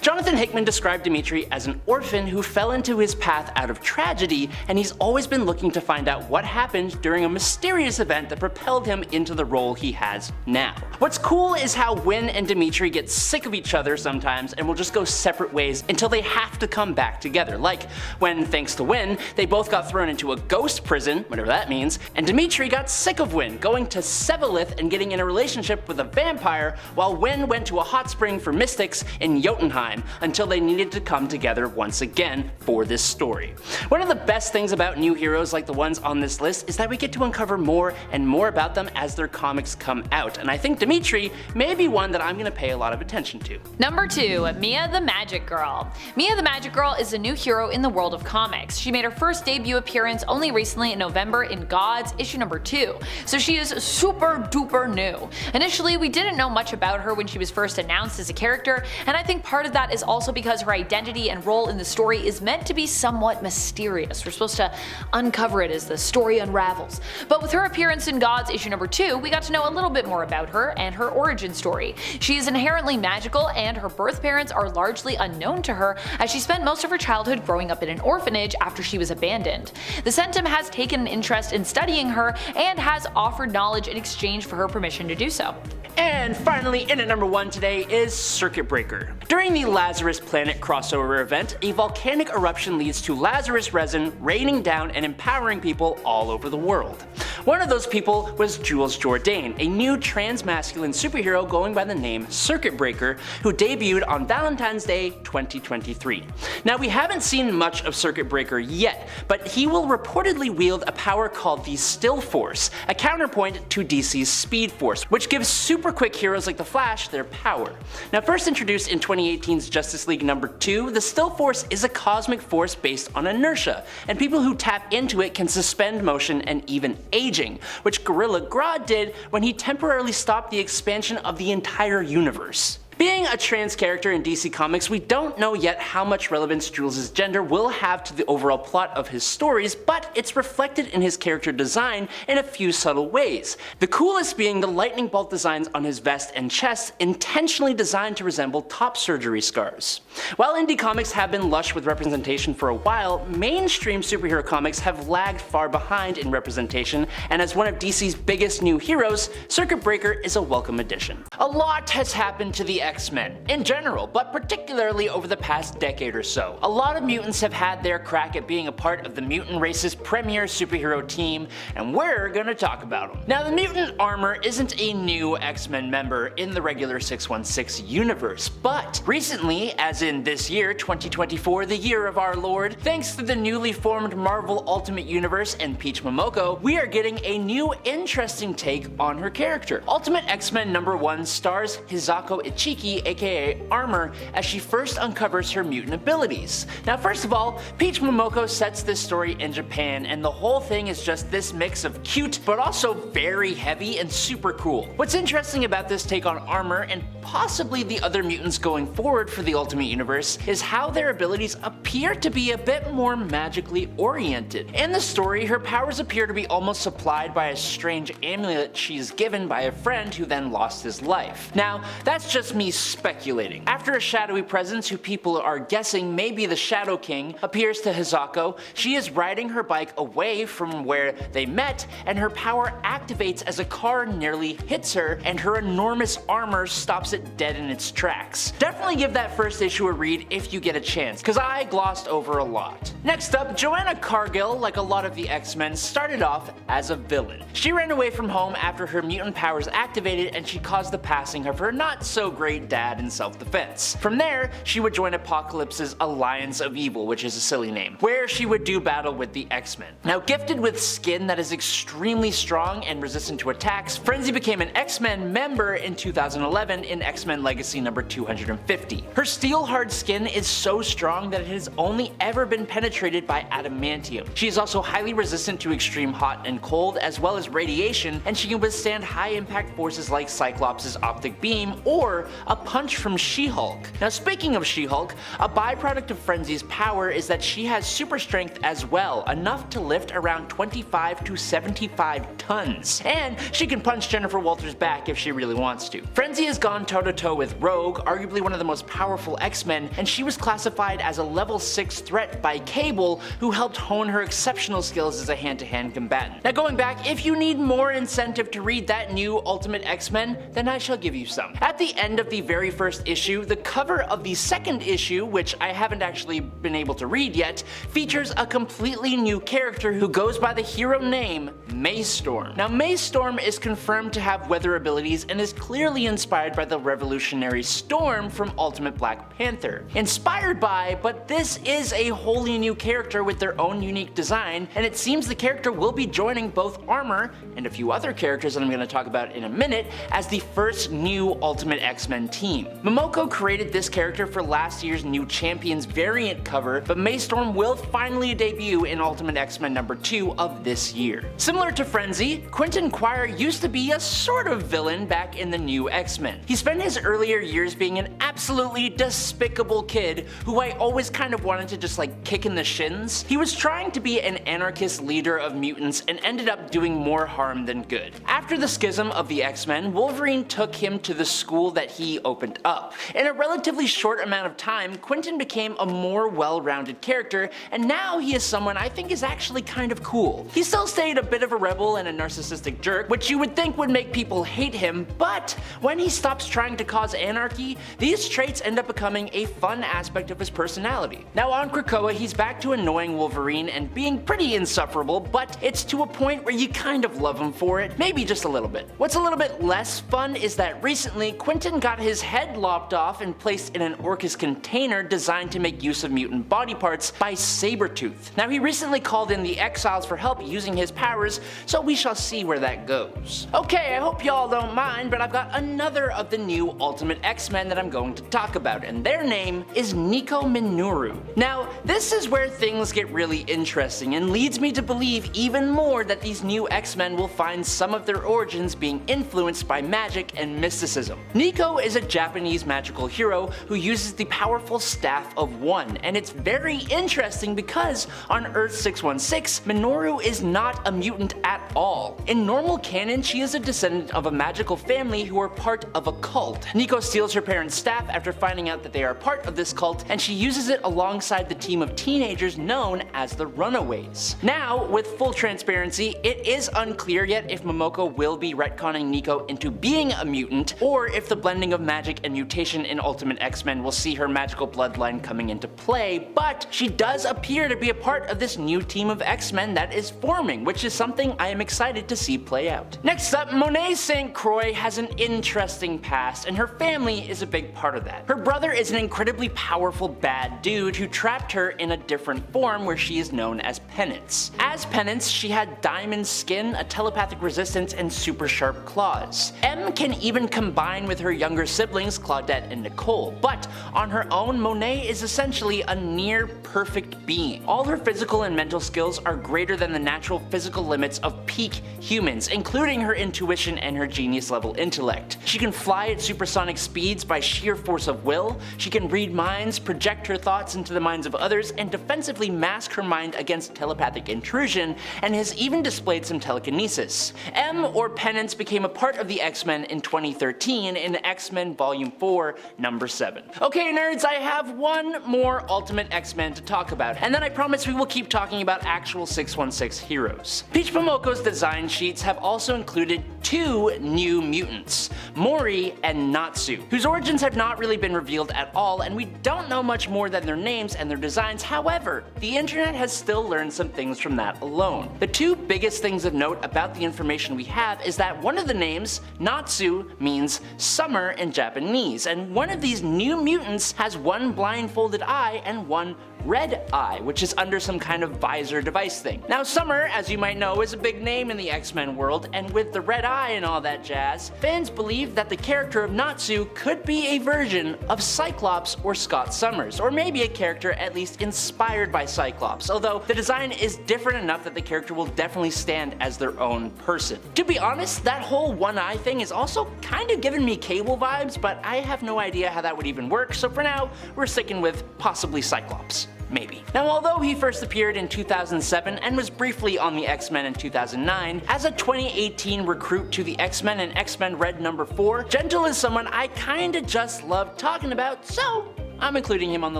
Jonathan Hickman described Dimitri as an orphan who fell into his path out of tragedy, and he's always been looking to find out what happened during a mysterious event that propelled him into the role he has now. What's cool is how Win and Dimitri get sick of each other sometimes and will just go separate ways until they have to come back together, like when, thanks to Win, they both got thrown into a ghost prison, whatever that means, and Dimitri got sick of Win, going to Sevalith and getting in a relationship with a vampire, while Win went to a hot spring for mystics in Jotunheim until they needed to come together once again for this story. One of the best things about new heroes like the ones on this list is that we get to uncover more and more about them as their comics come out, and I think Dimitri may be one that I'm going to pay a lot of attention to. Number 2. Mia the Magic Girl. Mia the Magic Girl is a new hero in the world of comics. She made her first debut appearance only recently in November in Gods issue number 2, so she is super duper new. Initially, we didn't know much about her when she was first announced as a character, and I think part of that is also because her identity and role in the story is meant to be somewhat mysterious. We're supposed to uncover it as the story unravels. But with her appearance in Gods issue number 2, we got to know a little bit more about her and her origin story. She is inherently magical, and her birth parents are largely unknown to her, as she spent most of her childhood growing up in an orphanage after she was abandoned. The Centum has taken an interest in studying her and has offered knowledge in exchange for her permission to do so. And finally, in at number 1 today is Circuit Breaker. During the Lazarus Planet crossover event, a volcanic eruption leads to Lazarus resin raining down and empowering people all over the world. One of those people was Jules Jourdain, a new trans-masculine superhero going by the name Circuit Breaker, who debuted on Valentine's Day 2023. Now, we haven't seen much of Circuit Breaker yet, but he will reportedly wield a power called the Still Force, a counterpoint to DC's Speed Force, which gives super quick heroes like the Flash their power. Now, first introduced in 2018's Justice League number 2, the Still Force is a cosmic force based on inertia, and people who tap into it can suspend motion and even aging, which Gorilla Grodd did when he temporarily stopped the expansion of the entire universe. Being a trans character in DC Comics, we don't know yet how much relevance Jules' gender will have to the overall plot of his stories, but it's reflected in his character design in a few subtle ways. The coolest being the lightning bolt designs on his vest and chest, intentionally designed to resemble top surgery scars. While indie comics have been lush with representation for a while, mainstream superhero comics have lagged far behind in representation, and as one of DC's biggest new heroes, Circuit Breaker is a welcome addition. A lot has happened to the X-Men, in general, but particularly over the past decade or so. A lot of mutants have had their crack at being a part of the mutant race's premier superhero team, and we're gonna talk about them. Now, the mutant armor isn't a new X-Men member in the regular 616 universe, but recently, as in this year, 2024, the year of our Lord, thanks to the newly formed Marvel Ultimate Universe and Peach Momoko, we are getting a new interesting take on her character. Ultimate X-Men #1 stars Hisako Ichiki, aka Armor, as she first uncovers her mutant abilities. Now, first of all, Peach Momoko sets this story in Japan, and the whole thing is just this mix of cute but also very heavy and super cool. What's interesting about this take on Armor, and possibly the other mutants going forward for the Ultimate Universe, is how their abilities appear to be a bit more magically oriented. In the story, her powers appear to be almost supplied by a strange amulet she's given by a friend who then lost his life. Now, that's just me speculating. After a shadowy presence who people are guessing may be the Shadow King appears to Hisako, she is riding her bike away from where they met, and her power activates as a car nearly hits her, and her enormous armor stops it dead in its tracks. Definitely give that first issue a read if you get a chance, cause I glossed over a lot. Next up, Joanna Cargill, like a lot of the X-Men, started off as a villain. She ran away from home after her mutant powers activated, and she caused the passing of her not so great dad in self-defense. From there, she would join Apocalypse's Alliance of Evil, which is a silly name, where she would do battle with the X-Men. Now, gifted with skin that is extremely strong and resistant to attacks, Frenzy became an X-Men member in 2011 in X-Men Legacy number 250. Her steel hard skin is so strong that it has only ever been penetrated by adamantium. She is also highly resistant to extreme hot and cold, as well as radiation, and she can withstand high impact forces like Cyclops' optic beam or a punch from She-Hulk. Now, speaking of She-Hulk, a byproduct of Frenzy's power is that she has super strength as well, enough to lift around 25 to 75 tons, and she can punch Jennifer Walters back if she really wants to. Frenzy has gone toe-to-toe with Rogue, arguably one of the most powerful X-Men, and she was classified as a level 6 threat by Cable, who helped hone her exceptional skills as a hand-to-hand combatant. Now, going back, if you need more incentive to read that new Ultimate X-Men, then I shall give you some. At the end of the very first issue, the cover of the second issue, which I haven't actually been able to read yet, features a completely new character who goes by the hero name Maystorm. Now, Maystorm is confirmed to have weather abilities and is clearly inspired by the revolutionary Storm from Ultimate Black Panther. Inspired by, but this is a wholly new character with their own unique design, and it seems the character will be joining both Armor and a few other characters that I'm going to talk about in a minute as the first new Ultimate X-Men team. Momoko created this character for last year's New Champions variant cover, but Maystorm will finally debut in Ultimate X-Men #2 of this year. Similar to Frenzy, Quentin Quire used to be a sort of villain back in the New X-Men. He spent his earlier years being an absolutely despicable kid who I always kind of wanted to just like kick in the shins. He was trying to be an anarchist leader of mutants and ended up doing more harm than good. After the schism of the X-Men, Wolverine took him to the school that he opened up. In a relatively short amount of time, Quentin became a more well-rounded character, and now he is someone I think is actually kind of cool. He still stayed a bit of a rebel and a narcissistic jerk, which you would think would make people hate him, but when he stops trying to cause anarchy, these traits end up becoming a fun aspect of his personality. Now, on Krakoa, he's back to annoying Wolverine and being pretty insufferable, but it's to a point where you kind of love him for it, maybe just a little bit. What's a little bit less fun is that recently, Quentin got his head lopped off and placed in an Orcus container designed to make use of mutant body parts by Sabretooth. Now, he recently called in the Exiles for help using his powers, so we shall see where that goes. Okay, I hope y'all don't mind, but I've got another of the new Ultimate X-Men that I'm going to talk about, and their name is Nico Minoru. Now, this is where things get really interesting and leads me to believe even more that these new X-Men will find some of their origins being influenced by magic and mysticism. Nico is a Japanese magical hero who uses the powerful Staff of One, and it's very interesting because on Earth 616, Minoru is not a mutant at all. In normal canon, she is a descendant of a magical family who are part of a cult. Nico steals her parents' staff after finding out that they are part of this cult, and she uses it alongside the team of teenagers known as the Runaways. Now, with full transparency, it is unclear yet if Momoko will be retconning Nico into being a mutant, or if the blending of of magic and mutation in Ultimate X-Men will see her magical bloodline coming into play, but she does appear to be a part of this new team of X-Men that is forming, which is something I am excited to see play out. Next up, Monet St. Croix has an interesting past, and her family is a big part of that. Her brother is an incredibly powerful bad dude who trapped her in a different form where she is known as Penance. As Penance, she had diamond skin, a telepathic resistance, and super sharp claws. M can even combine with her younger siblings Claudette and Nicole, but on her own, Monet is essentially a near perfect being. All her physical and mental skills are greater than the natural physical limits of peak humans, including her intuition and her genius level intellect. She can fly at supersonic speeds by sheer force of will, she can read minds, project her thoughts into the minds of others, and defensively mask her mind against telepathic intrusion, and has even displayed some telekinesis. M, or Penance, became a part of the X-Men in 2013 in X-Men Volume 4, number 7. Okay nerds, I have one more Ultimate X-Men to talk about, and then I promise we will keep talking about actual 616 heroes. Peach Pomoko's design sheets have also included two new mutants, Mori and Natsu, whose origins have not really been revealed at all, and we don't know much more than their names and their designs. However, the internet has still learned some things from that alone. The two biggest things of note about the information we have is that one of the names, Natsu, means summer in Japanese, and one of these new mutants has one blindfolded eye and one red eye, which is under some kind of visor device thing. Now Summer, as you might know, is a big name in the X-Men world, and with the red eye and all that jazz, fans believe that the character of Natsu could be a version of Cyclops or Scott Summers, or maybe a character at least inspired by Cyclops, although the design is different enough that the character will definitely stand as their own person. To be honest, that whole one eye thing is also kind of giving me Cable vibes, but I have no idea how that would even work, so for now, we're sticking with possibly Cyclops. Maybe. Now although he first appeared in 2007 and was briefly on the X-Men in 2009, as a 2018 recruit to the X-Men and X-Men Red number 4, Gentle is someone I kinda just love talking about, so I'm including him on the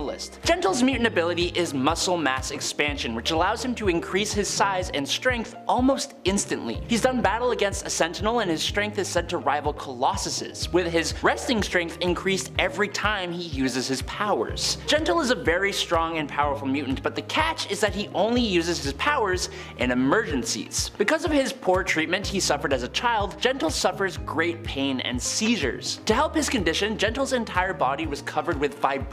list. Gentle's mutant ability is muscle mass expansion, which allows him to increase his size and strength almost instantly. He's done battle against a Sentinel and his strength is said to rival Colossus's, with his resting strength increased every time he uses his powers. Gentle is a very strong and powerful mutant, but the catch is that he only uses his powers in emergencies. Because of his poor treatment he suffered as a child, Gentle suffers great pain and seizures. To help his condition, Gentle's entire body was covered with vibranium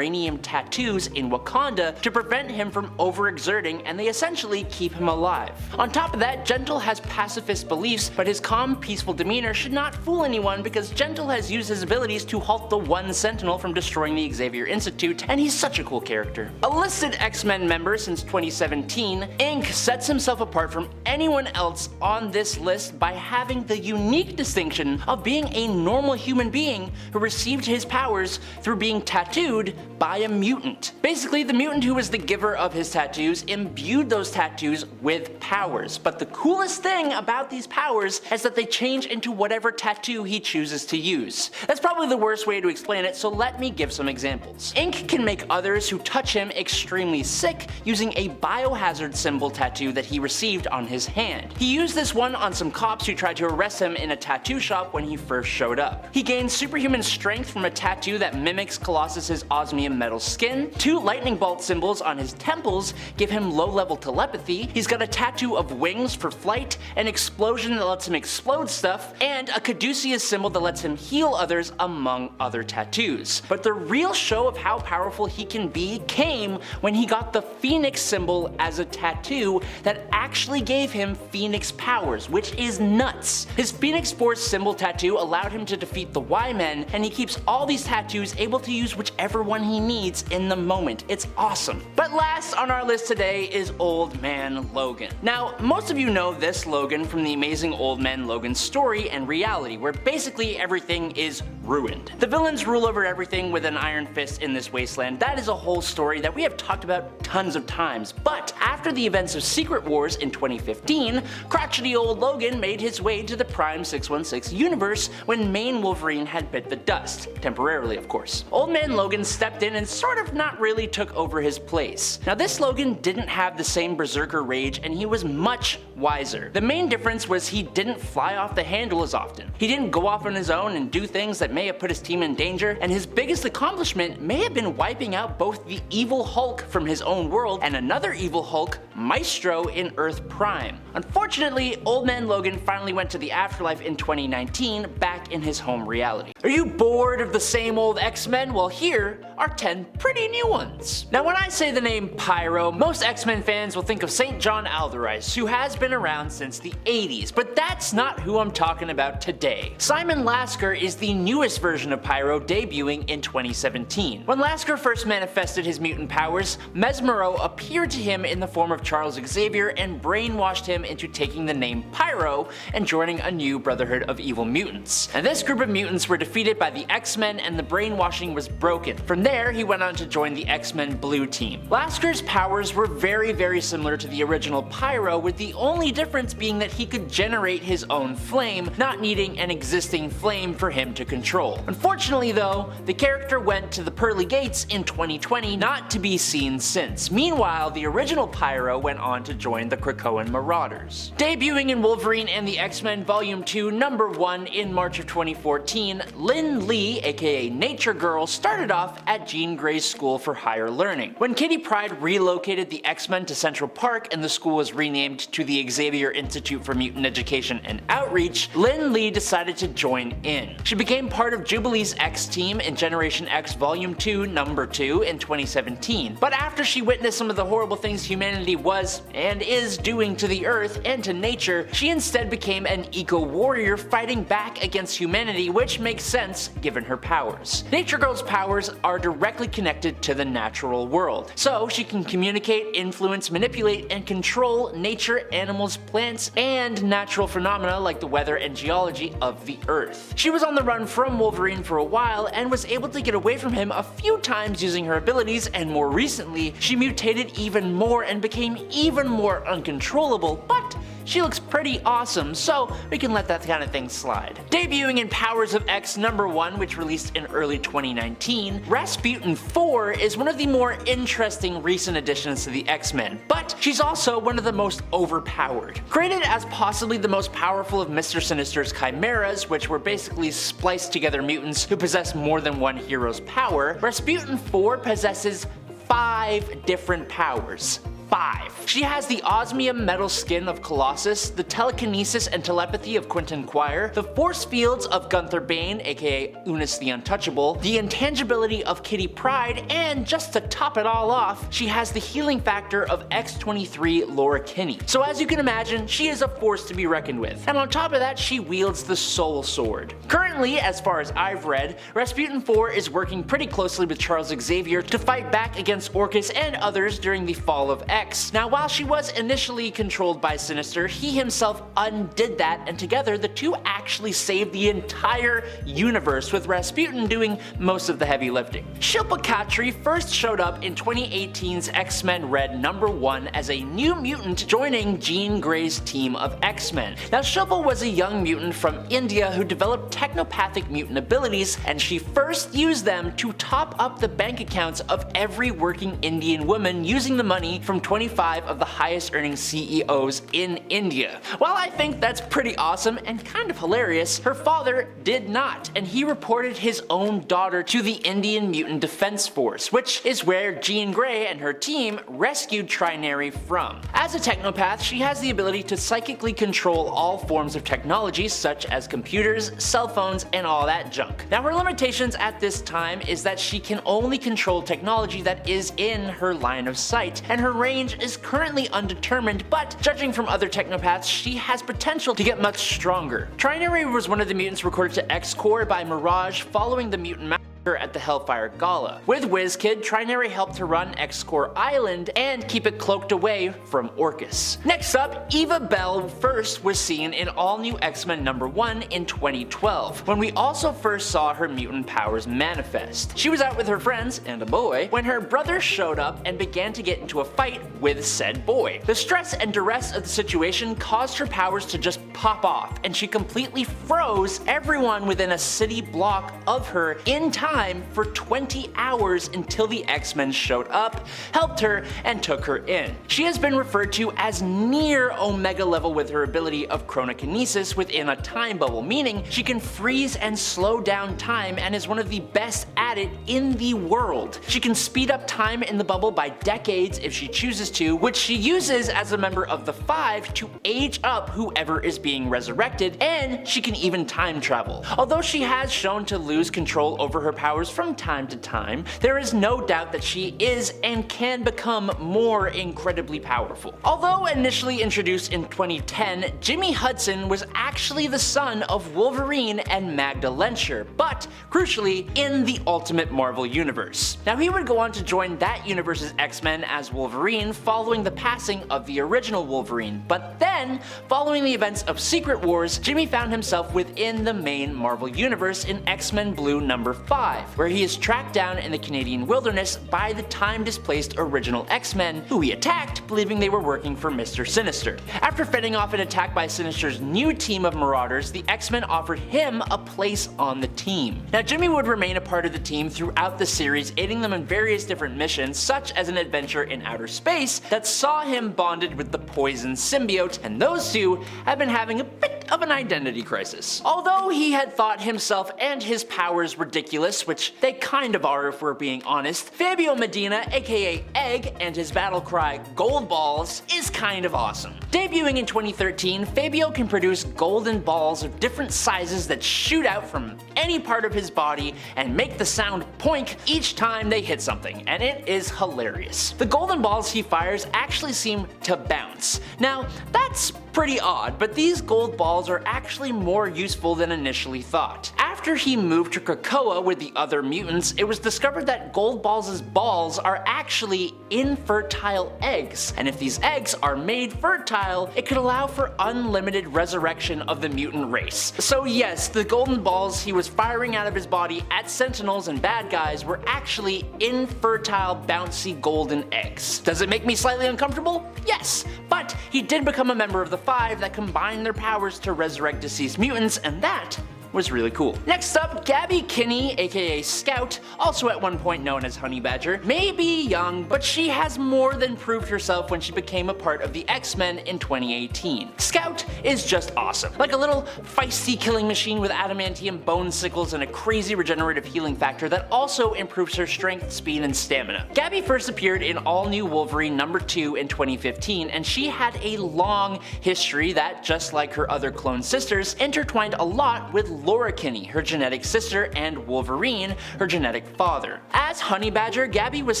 tattoos in Wakanda to prevent him from overexerting, and they essentially keep him alive. On top of that, Gentle has pacifist beliefs, but his calm, peaceful demeanor should not fool anyone because Gentle has used his abilities to halt the one Sentinel from destroying the Xavier Institute, and he's such a cool character. A listed X-Men member since 2017, Inc. sets himself apart from anyone else on this list by having the unique distinction of being a normal human being who received his powers through being tattooed by a mutant. Basically, the mutant who was the giver of his tattoos imbued those tattoos with powers, but the coolest thing about these powers is that they change into whatever tattoo he chooses to use. That's probably the worst way to explain it, so let me give some examples. Ink can make others who touch him extremely sick using a biohazard symbol tattoo that he received on his hand. He used this one on some cops who tried to arrest him in a tattoo shop when he first showed up. He gained superhuman strength from a tattoo that mimics Colossus's osmium metal skin. 2 lightning bolt symbols on his temples give him low-level telepathy. He's got a tattoo of wings for flight, an explosion that lets him explode stuff, and a caduceus symbol that lets him heal others, among other tattoos. But the real show of how powerful he can be came when he got the Phoenix symbol as a tattoo that actually gave him Phoenix powers, which is nuts. His Phoenix Force symbol tattoo allowed him to defeat the Y-Men, and he keeps all these tattoos able to use whichever one he needs in the moment. It's awesome. But last on our list today is Old Man Logan. Now, most of you know this Logan from the Amazing Old Man Logan story and reality, where basically everything is ruined. The villains rule over everything with an iron fist in this wasteland. That is a whole story that we have talked about tons of times, but after the events of Secret Wars in 2015, crotchety old Logan made his way to the Prime 616 universe when main Wolverine had bit the dust, temporarily of course. Old Man Logan stepped stepped in and sort of not really took over his place. Now this Logan didn't have the same berserker rage, and he was much wiser. The main difference was he didn't fly off the handle as often. He didn't go off on his own and do things that may have put his team in danger, and his biggest accomplishment may have been wiping out both the evil Hulk from his own world and another evil Hulk, Maestro, in Earth Prime. Unfortunately, Old Man Logan finally went to the afterlife in 2019, back in his home reality. Are you bored of the same old X-Men? Well, here are 10 pretty new ones. Now when I say the name Pyro, most X-Men fans will think of St. John Alderweireld, who has been around since the 80s, but that's not who I'm talking about today. Simon Lasker is the newest version of Pyro, debuting in 2017. When Lasker first manifested his mutant powers, Mesmero appeared to him in the form of Charles Xavier and brainwashed him into taking the name Pyro and joining a new Brotherhood of Evil Mutants. And this group of mutants were defeated by the X-Men, and the brainwashing was broken. From there, he went on to join the X-Men Blue Team. Lasker's powers were very similar to the original Pyro, with the only difference being that he could generate his own flame, not needing an existing flame for him to control. Unfortunately though, the character went to the Pearly Gates in 2020, not to be seen since. Meanwhile, the original Pyro went on to join the Krakoan Marauders. Debuting in Wolverine and the X-Men Volume 2 #1 in March of 2014, Lynn Lee, aka Nature Girl, started off at Jean Grey's School for Higher Learning. When Kitty Pryde relocated the X-Men to Central Park and the school was renamed to the Xavier Institute for Mutant Education and Outreach, Lynn Lee decided to join in. She became part of Jubilee's X team in Generation X Volume 2 #2 in 2017. But after she witnessed some of the horrible things humanity was and is doing to the Earth and to nature, she instead became an eco-warrior fighting back against humanity, which makes sense given her powers. Nature Girl's powers are directly connected to the natural world, so she can communicate, influence, manipulate, and control nature, animals, plants, and natural phenomena like the weather and geology of the Earth. She was on the run from Wolverine for a while and was able to get away from him a few times using her abilities, and more recently, she mutated even more and became even more uncontrollable, but she looks pretty awesome, so we can let that kind of thing slide. Debuting in Powers of X #1, which released in early 2019, Rasputin IV is one of the more interesting recent additions to the X-Men, but she's also one of the most overpowered. Created as possibly the most powerful of Mr. Sinister's chimeras, which were basically spliced together mutants who possess more than one hero's power, Rasputin IV possesses 5 different powers. 5. She has the osmium metal skin of Colossus, the telekinesis and telepathy of Quentin Quire, the force fields of Gunther Bane, aka Unis the Untouchable, the intangibility of Kitty Pryde, and just to top it all off, she has the healing factor of X-23 Laura Kinney. So as you can imagine, she is a force to be reckoned with. And on top of that, she wields the Soul Sword. Currently, as far as I've read, Rasputin IV is working pretty closely with Charles Xavier to fight back against Orcus and others during the fall of X. Now while she was initially controlled by Sinister, he himself undid that, and together the two actually saved the entire universe, with Rasputin doing most of the heavy lifting. Shilpa Khatri first showed up in 2018's X-Men Red #1 as a new mutant joining Jean Grey's team of X-Men. Now Shilpa was a young mutant from India who developed technopathic mutant abilities, and she first used them to top up the bank accounts of every working Indian woman using the money from 25 of the highest earning CEOs in India. While I think that's pretty awesome and kind of hilarious, her father did not, and he reported his own daughter to the Indian Mutant Defense Force, which is where Jean Grey and her team rescued Trinity from. As a technopath, she has the ability to psychically control all forms of technology such as computers, cell phones, and all that junk. Now her limitations at this time is that she can only control technology that is in her line of sight, and her range is currently undetermined, but judging from other technopaths, she has potential to get much stronger. Trinity was one of the mutants recorded to X-Corps by Mirage following the mutant massacre at the Hellfire Gala. With WizKid, Trinity helped to run X-Corps Island and keep it cloaked away from Orcus. Next up, Eva Bell first was seen in All New X-Men #1 in 2012, when we also first saw her mutant powers manifest. She was out with her friends and a boy when her brother showed up and began to get into a fight with said boy. The stress and duress of the situation caused her powers to just pop off, and she completely froze everyone within a city block of her in time time for 20 hours until the X-Men showed up, helped her, and took her in. She has been referred to as near Omega level with her ability of chronokinesis within a time bubble, meaning she can freeze and slow down time and is one of the best at it in the world. She can speed up time in the bubble by decades if she chooses to, which she uses as a member of the Five to age up whoever is being resurrected, and she can even time travel. Although she has shown to lose control over her powers from time to time, there is no doubt that she is and can become more incredibly powerful. Although initially introduced in 2010, Jimmy Hudson was actually the son of Wolverine and Magda Lencher, but crucially in the Ultimate Marvel Universe. Now he would go on to join that universe's X-Men as Wolverine following the passing of the original Wolverine, but then, following the events of Secret Wars, Jimmy found himself within the main Marvel Universe in X-Men Blue number 5, where he is tracked down in the Canadian wilderness by the time-displaced original X-Men, who he attacked, believing they were working for Mr. Sinister. After fending off an attack by Sinister's new team of Marauders, the X-Men offered him a place on the team. Now Jimmy would remain a part of the team throughout the series, aiding them in various different missions, such as an adventure in outer space that saw him bonded with the Poison symbiote, and those two have been having a bit of an identity crisis. Although he had thought himself and his powers ridiculous, which they kind of are if we're being honest, Fabio Medina, aka Egg, and his battle cry Gold Balls is kind of awesome. Debuting in 2013, Fabio can produce golden balls of different sizes that shoot out from any part of his body and make the sound poink each time they hit something, and it is hilarious. The golden balls he fires actually seem to bounce. Now, that's pretty odd, but these gold balls are actually more useful than initially thought. After he moved to Krakoa with the other mutants, it was discovered that Gold Balls' balls are actually infertile eggs, and if these eggs are made fertile, it could allow for unlimited resurrection of the mutant race. So yes, the golden balls he was firing out of his body at Sentinels and bad guys were actually infertile, bouncy golden eggs. Does it make me slightly uncomfortable? Yes, but he did become a member of the Five that combined their powers to resurrect deceased mutants, and that was really cool. Next up, Gabby Kinney, aka Scout, also at one point known as Honey Badger, may be young, but she has more than proved herself when she became a part of the X-Men in 2018. Scout is just awesome. Like a little feisty killing machine with adamantium bone sickles and a crazy regenerative healing factor that also improves her strength, speed, and stamina. Gabby first appeared in All New Wolverine number 2 in 2015, and she had a long history that, just like her other clone sisters, intertwined a lot with Laura Kinney, her genetic sister, and Wolverine, her genetic father. As Honey Badger, Gabby was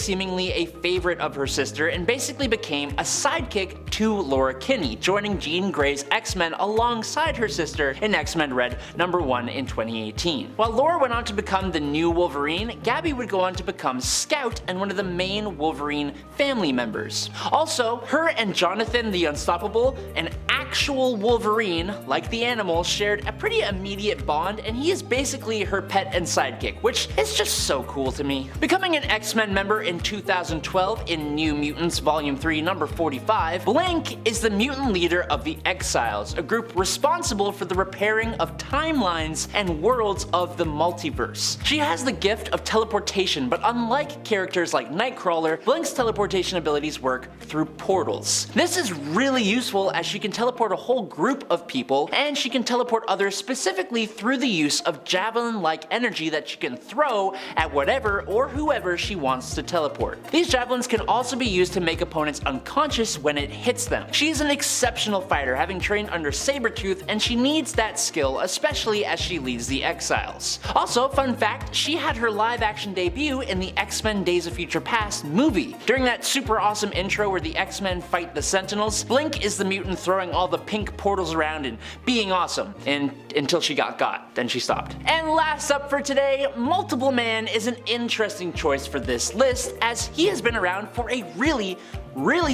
seemingly a favorite of her sister and basically became a sidekick to Laura Kinney, joining Jean Grey's X-Men alongside her sister in X-Men Red number 1 in 2018. While Laura went on to become the new Wolverine, Gabby would go on to become Scout and one of the main Wolverine family members. Also, her and Jonathan the Unstoppable, an actual Wolverine, like the animal, shared a pretty immediate bond, and he is basically her pet and sidekick, which is just so cool to me. Becoming an X-Men member in 2012 in New Mutants Volume 3 number 45, Blink is the mutant leader of the Exiles, a group responsible for the repairing of timelines and worlds of the multiverse. She has the gift of teleportation, but unlike characters like Nightcrawler, Blink's teleportation abilities work through portals. This is really useful as she can teleport a whole group of people, and she can teleport others specifically through the use of javelin-like energy that she can throw at whatever or whoever she wants to teleport. These javelins can also be used to make opponents unconscious when it hits them. She is an exceptional fighter, having trained under Sabretooth, and she needs that skill, especially as she leads the Exiles. Also, fun fact, she had her live-action debut in the X-Men Days of Future Past movie. During that super awesome intro where the X-Men fight the Sentinels, Blink is the mutant throwing all the pink portals around and being awesome, and until she got then she stopped. And last up for today, Multiple Man is an interesting choice for this list, as he has been around for a really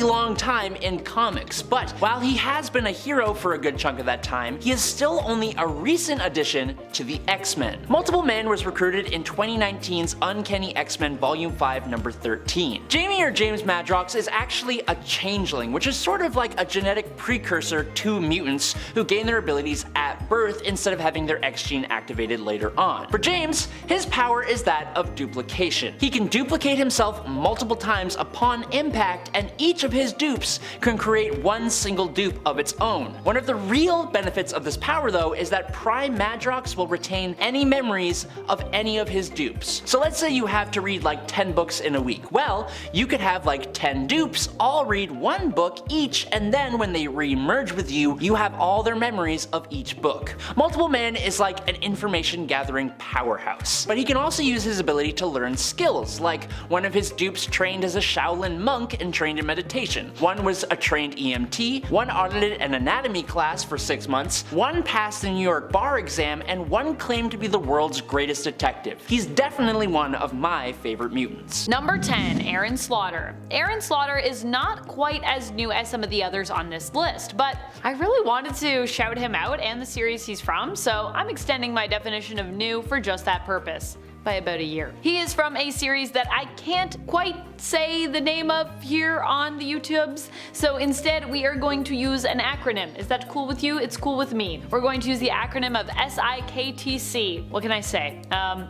long time in comics, but while he has been a hero for a good chunk of that time, he is still only a recent addition to the X-Men. Multiple Man was recruited in 2019's Uncanny X-Men Volume 5 number 13. Jamie or James Madrox is actually a changeling, which is sort of like a genetic precursor to mutants who gain their abilities at birth instead of having their X gene activated later on. For James, his power is that of duplication. He can duplicate himself multiple times upon impact, and each of his dupes can create one single dupe of its own. One of the real benefits of this power though is that Prime Madrox will retain any memories of any of his dupes. So let's say you have to read like 10 books in a week. Well, you could have like 10 dupes all read one book each, and then when they re-merge with you, you have all their memories of each book. Multiple Man is like an information gathering powerhouse, but he can also use his ability to learn skills, like one of his dupes trained as a Shaolin monk and trained in meditation. One was a trained EMT, one audited an anatomy class for 6 months, one passed the New York bar exam, and one claimed to be the world's greatest detective. He's definitely one of my favorite mutants. Number 10. Aaron Slaughter. Aaron Slaughter is not quite as new as some of the others on this list, but I really wanted to shout him out and the series he's from, so I'm extending my definition of new for just that purpose by about a year. He is from a series that I can't quite say the name of here on the YouTubes, so instead we are going to use an acronym. Is that cool with you? It's cool with me. We're going to use the acronym of SIKTC. What can I say?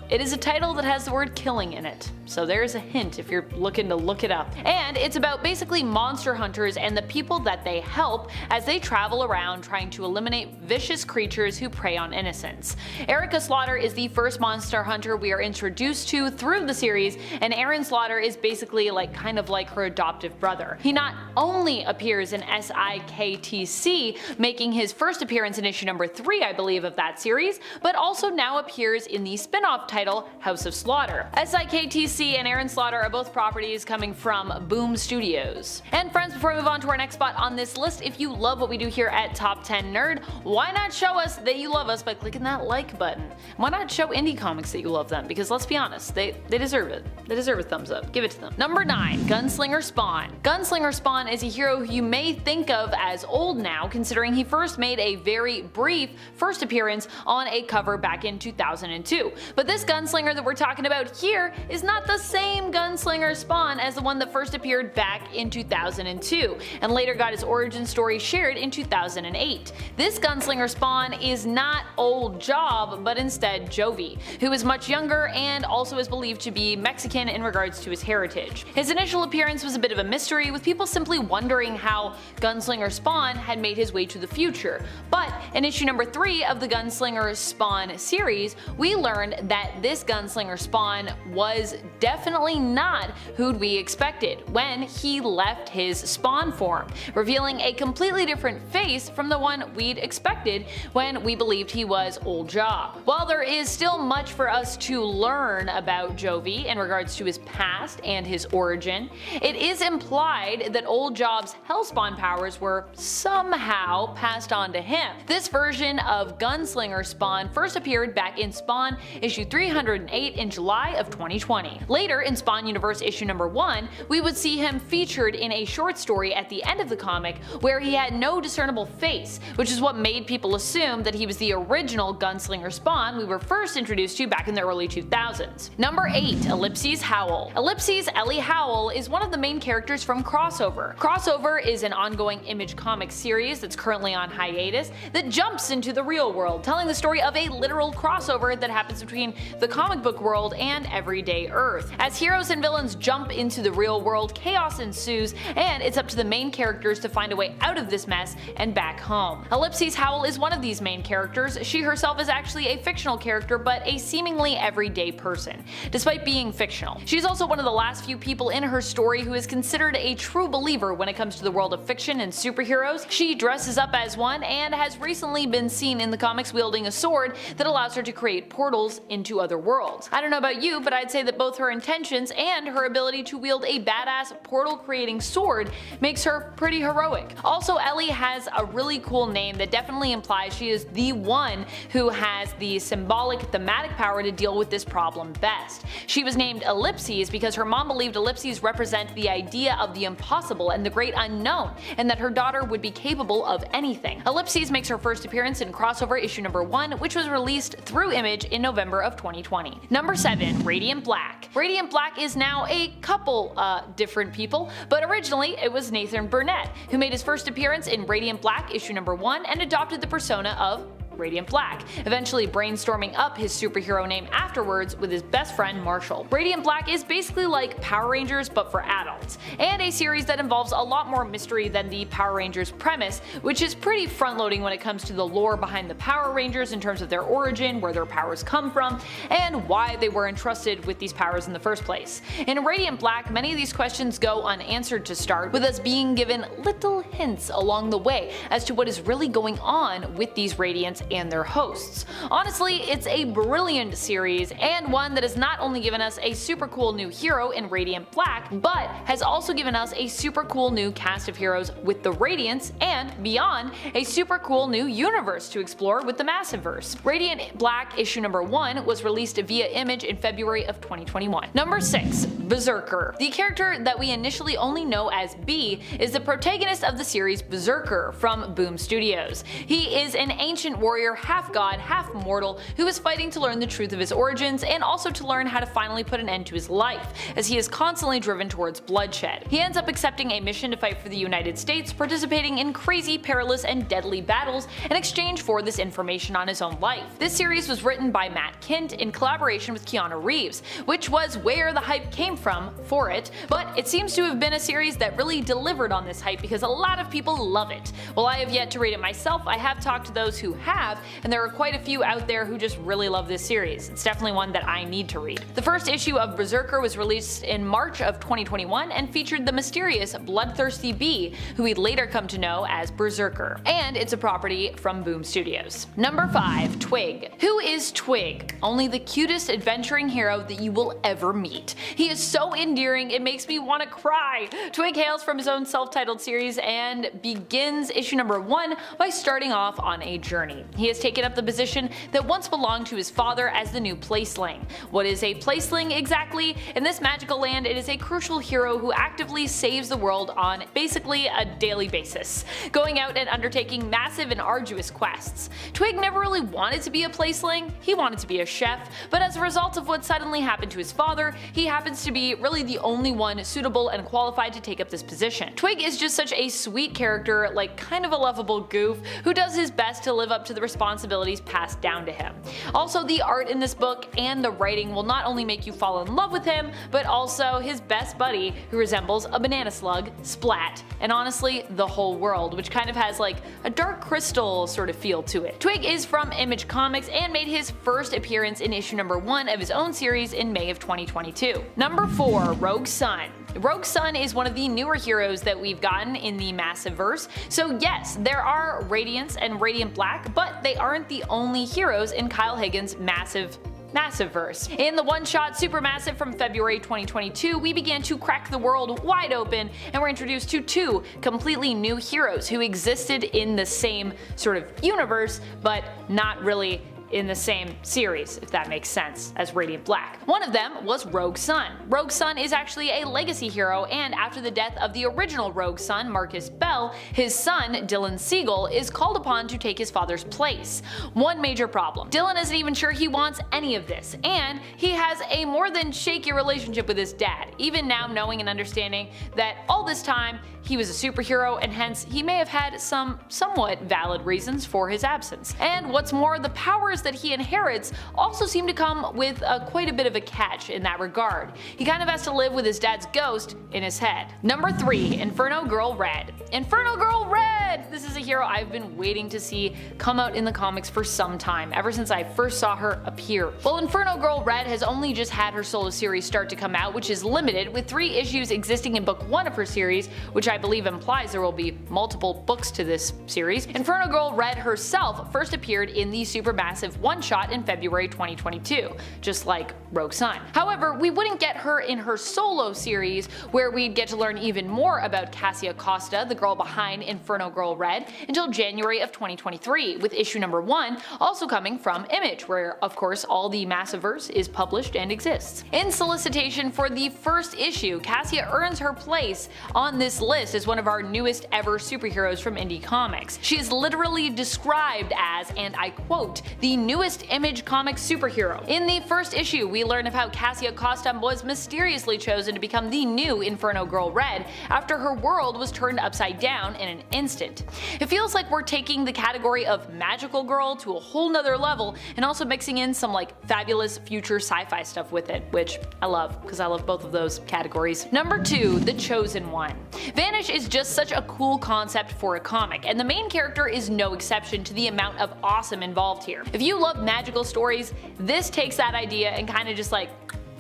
It is a title that has the word killing in it, so there's a hint if you're looking to look it up. And it's about basically monster hunters and the people that they help as they travel around trying to eliminate vicious creatures who prey on innocents. Erica Slaughter is the first monster hunter we are introduced to through the series, and Aaron Slaughter is basically kind of like her adoptive brother. He not only appears in SIKTC, making his first appearance in issue number 3, I believe, of that series, but also now appears in the spin-off title House of Slaughter. SIKTC and Aaron Slaughter are both properties coming from Boom Studios. And friends, before we move on to our next spot on this list, if you love what we do here at Top 10 Nerd, why not show us that you love us by clicking that like button? Why not show indie comics that you love them? Because let's be honest, they deserve it. They deserve a thumbs up. Give it to them. Number 9. Gunslinger Spawn. Gunslinger Spawn is a hero who you may think of as old now, considering he first made a very brief first appearance on a cover back in 2002. But this gunslinger that we're talking about here is not the same Gunslinger Spawn as the one that first appeared back in 2002, and later got his origin story shared in 2008. This Gunslinger Spawn is not old Job, but instead Jovi, who is much younger and also is believed to be Mexican in regards to his heritage. His initial appearance was a bit of a mystery, with people simply wondering how Gunslinger Spawn had made his way to the future. But in issue number 3 of the Gunslinger Spawn series, we learned that this Gunslinger Spawn was definitely not who we expected when he left his Spawn form, revealing a completely different face from the one we'd expected when we believed he was Old Job. While there is still much for us to learn about Jovi in regards to his past and his origin, it is implied that Old Job's Hellspawn powers were somehow passed on to him. This version of Gunslinger Spawn first appeared back in Spawn issue 308 in July of 2020. Later in Spawn Universe issue number 1, we would see him featured in a short story at the end of the comic where he had no discernible face, which is what made people assume that he was the original Gunslinger Spawn we were first introduced to back in the early 2000s. Number 8. Ellipses Howl. Ellipses Ellie Howl is one of the main characters from Crossover. Crossover is an ongoing Image Comics series that's currently on hiatus that jumps into the real world, telling the story of a literal crossover that happens between the comic book world and everyday Earth. As heroes and villains jump into the real world, chaos ensues, and it's up to the main characters to find a way out of this mess and back home. Ellipses Howl is one of these main characters. She herself is actually a fictional character, but a seemingly everyday person, despite being fictional. She's also one of the last few people in her story who is considered a true believer when it comes to the world of fiction and superheroes. She dresses up as one and has recently been seen in the comics wielding a sword that allows her to create portals into other worlds. I don't know about you, but I'd say that both her intentions and her ability to wield a badass portal creating sword makes her pretty heroic. Also, Ellie has a really cool name that definitely implies she is the one who has the symbolic thematic power to deal with this problem best. She was named Ellipses because her mom believed ellipses represent the idea of the impossible and the great unknown, and that her daughter would be capable of anything. Ellipses makes her first appearance in Crossover issue number 1, which was released through Image in November of 2020. Number 7. Radiant Black. Radiant Black is now a couple different people, but originally it was Nathan Burnett, who made his first appearance in Radiant Black issue number 1 and adopted the persona of Radiant Black, eventually brainstorming up his superhero name afterwards with his best friend Marshall. Radiant Black is basically like Power Rangers but for adults, and a series that involves a lot more mystery than the Power Rangers premise, which is pretty front-loading when it comes to the lore behind the Power Rangers in terms of their origin, where their powers come from, and why they were entrusted with these powers in the first place. In Radiant Black, many of these questions go unanswered to start, with us being given little hints along the way as to what is really going on with these Radiants and their hosts. Honestly, it's a brilliant series, and one that has not only given us a super cool new hero in Radiant Black, but has also given us a super cool new cast of heroes with the Radiants, and beyond, a super cool new universe to explore with the Massiveverse. Radiant Black issue number 1 was released via Image in February of 2021. Number 6. Berserker. The character that we initially only know as B is the protagonist of the series Berserker from Boom Studios. He is an ancient warrior, half god, half mortal, who is fighting to learn the truth of his origins and also to learn how to finally put an end to his life, as he is constantly driven towards bloodshed. He ends up accepting a mission to fight for the United States, participating in crazy, perilous, and deadly battles in exchange for this information on his own life. This series was written by Matt Kindt in collaboration with Keanu Reeves, which was where the hype came from for it, but it seems to have been a series that really delivered on this hype because a lot of people love it. While I have yet to read it myself, I have talked to those who have, and there are quite a few out there who just really love this series. It's definitely one that I need to read. The first issue of Berserker was released in March of 2021 and featured the mysterious bloodthirsty bee, who we'd later come to know as Berserker, and it's a property from Boom Studios. Number 5. Twig. Who is Twig? Only the cutest adventuring hero that you will ever meet. He is so endearing, it makes me want to cry. Twig hails from his own self-titled series and begins issue number 1 by starting off on a journey. He has taken up the position that once belonged to his father as the new placeling. What is a placeling exactly? In this magical land, it is a crucial hero who actively saves the world on basically a daily basis, going out and undertaking massive and arduous quests. Twig never really wanted to be a placeling, he wanted to be a chef, but as a result of what suddenly happened to his father, he happens to be really the only one suitable and qualified to take up this position. Twig is just such a sweet character, like kind of a lovable goof, who does his best to live up to the responsibilities passed down to him. Also, the art in this book and the writing will not only make you fall in love with him, but also his best buddy, who resembles a banana slug, Splat, and honestly, the whole world, which kind of has like a Dark Crystal sort of feel to it. Twig is from Image Comics and made his first appearance in issue number 1 of his own series in May of 2022. Number 4. Rogue Sun. Rogue Sun is one of the newer heroes that we've gotten in the Massiveverse, so yes, there are Radiants and Radiant Black, but they aren't the only heroes in Kyle Higgins' Massiveverse. In the one-shot Supermassive from February 2022, we began to crack the world wide open and were introduced to 2 completely new heroes who existed in the same sort of universe, but not really in the same series, if that makes sense, as Radiant Black. One of them was Rogue Sun. Rogue Sun is actually a legacy hero, and after the death of the original Rogue Sun, Marcus Bell, his son, Dylan Siegel, is called upon to take his father's place. One major problem: Dylan isn't even sure he wants any of this, and he has a more than shaky relationship with his dad, even now knowing and understanding that all this time he was a superhero, and hence he may have had some somewhat valid reasons for his absence. And what's more, the powers that he inherits also seem to come with quite a bit of a catch in that regard. He kind of has to live with his dad's ghost in his head. Number 3. Inferno Girl Red. Inferno Girl Red! This is a hero I've been waiting to see come out in the comics for some time, ever since I first saw her appear. Well, Inferno Girl Red has only just had her solo series start to come out, which is limited, with 3 issues existing in book 1 of her series, which I believe implies there will be multiple books to this series. Inferno Girl Red herself first appeared in the Supermassive one-shot in February 2022, just like Rogue Sun. However, we wouldn't get her in her solo series, where we'd get to learn even more about Cassia Costa, the girl behind Inferno Girl Red, until January of 2023, with issue number 1 also coming from Image, where of course all the Massiveverse is published and exists. In solicitation for the first issue, Cassia earns her place on this list list as one of our newest ever superheroes from Indie Comics. She is literally described as, and I quote, the newest Image Comics superhero. In the first issue, we learn of how Cassia Costum was mysteriously chosen to become the new Inferno Girl Red after her world was turned upside down in an instant. It feels like we're taking the category of magical girl to a whole nother level and also mixing in some like fabulous future sci-fi stuff with it, which I love because I love both of those categories. Number 2, The Chosen One. Vanish is just such a cool concept for a comic, and the main character is no exception to the amount of awesome involved here. If you love magical stories, this takes that idea and kind of just like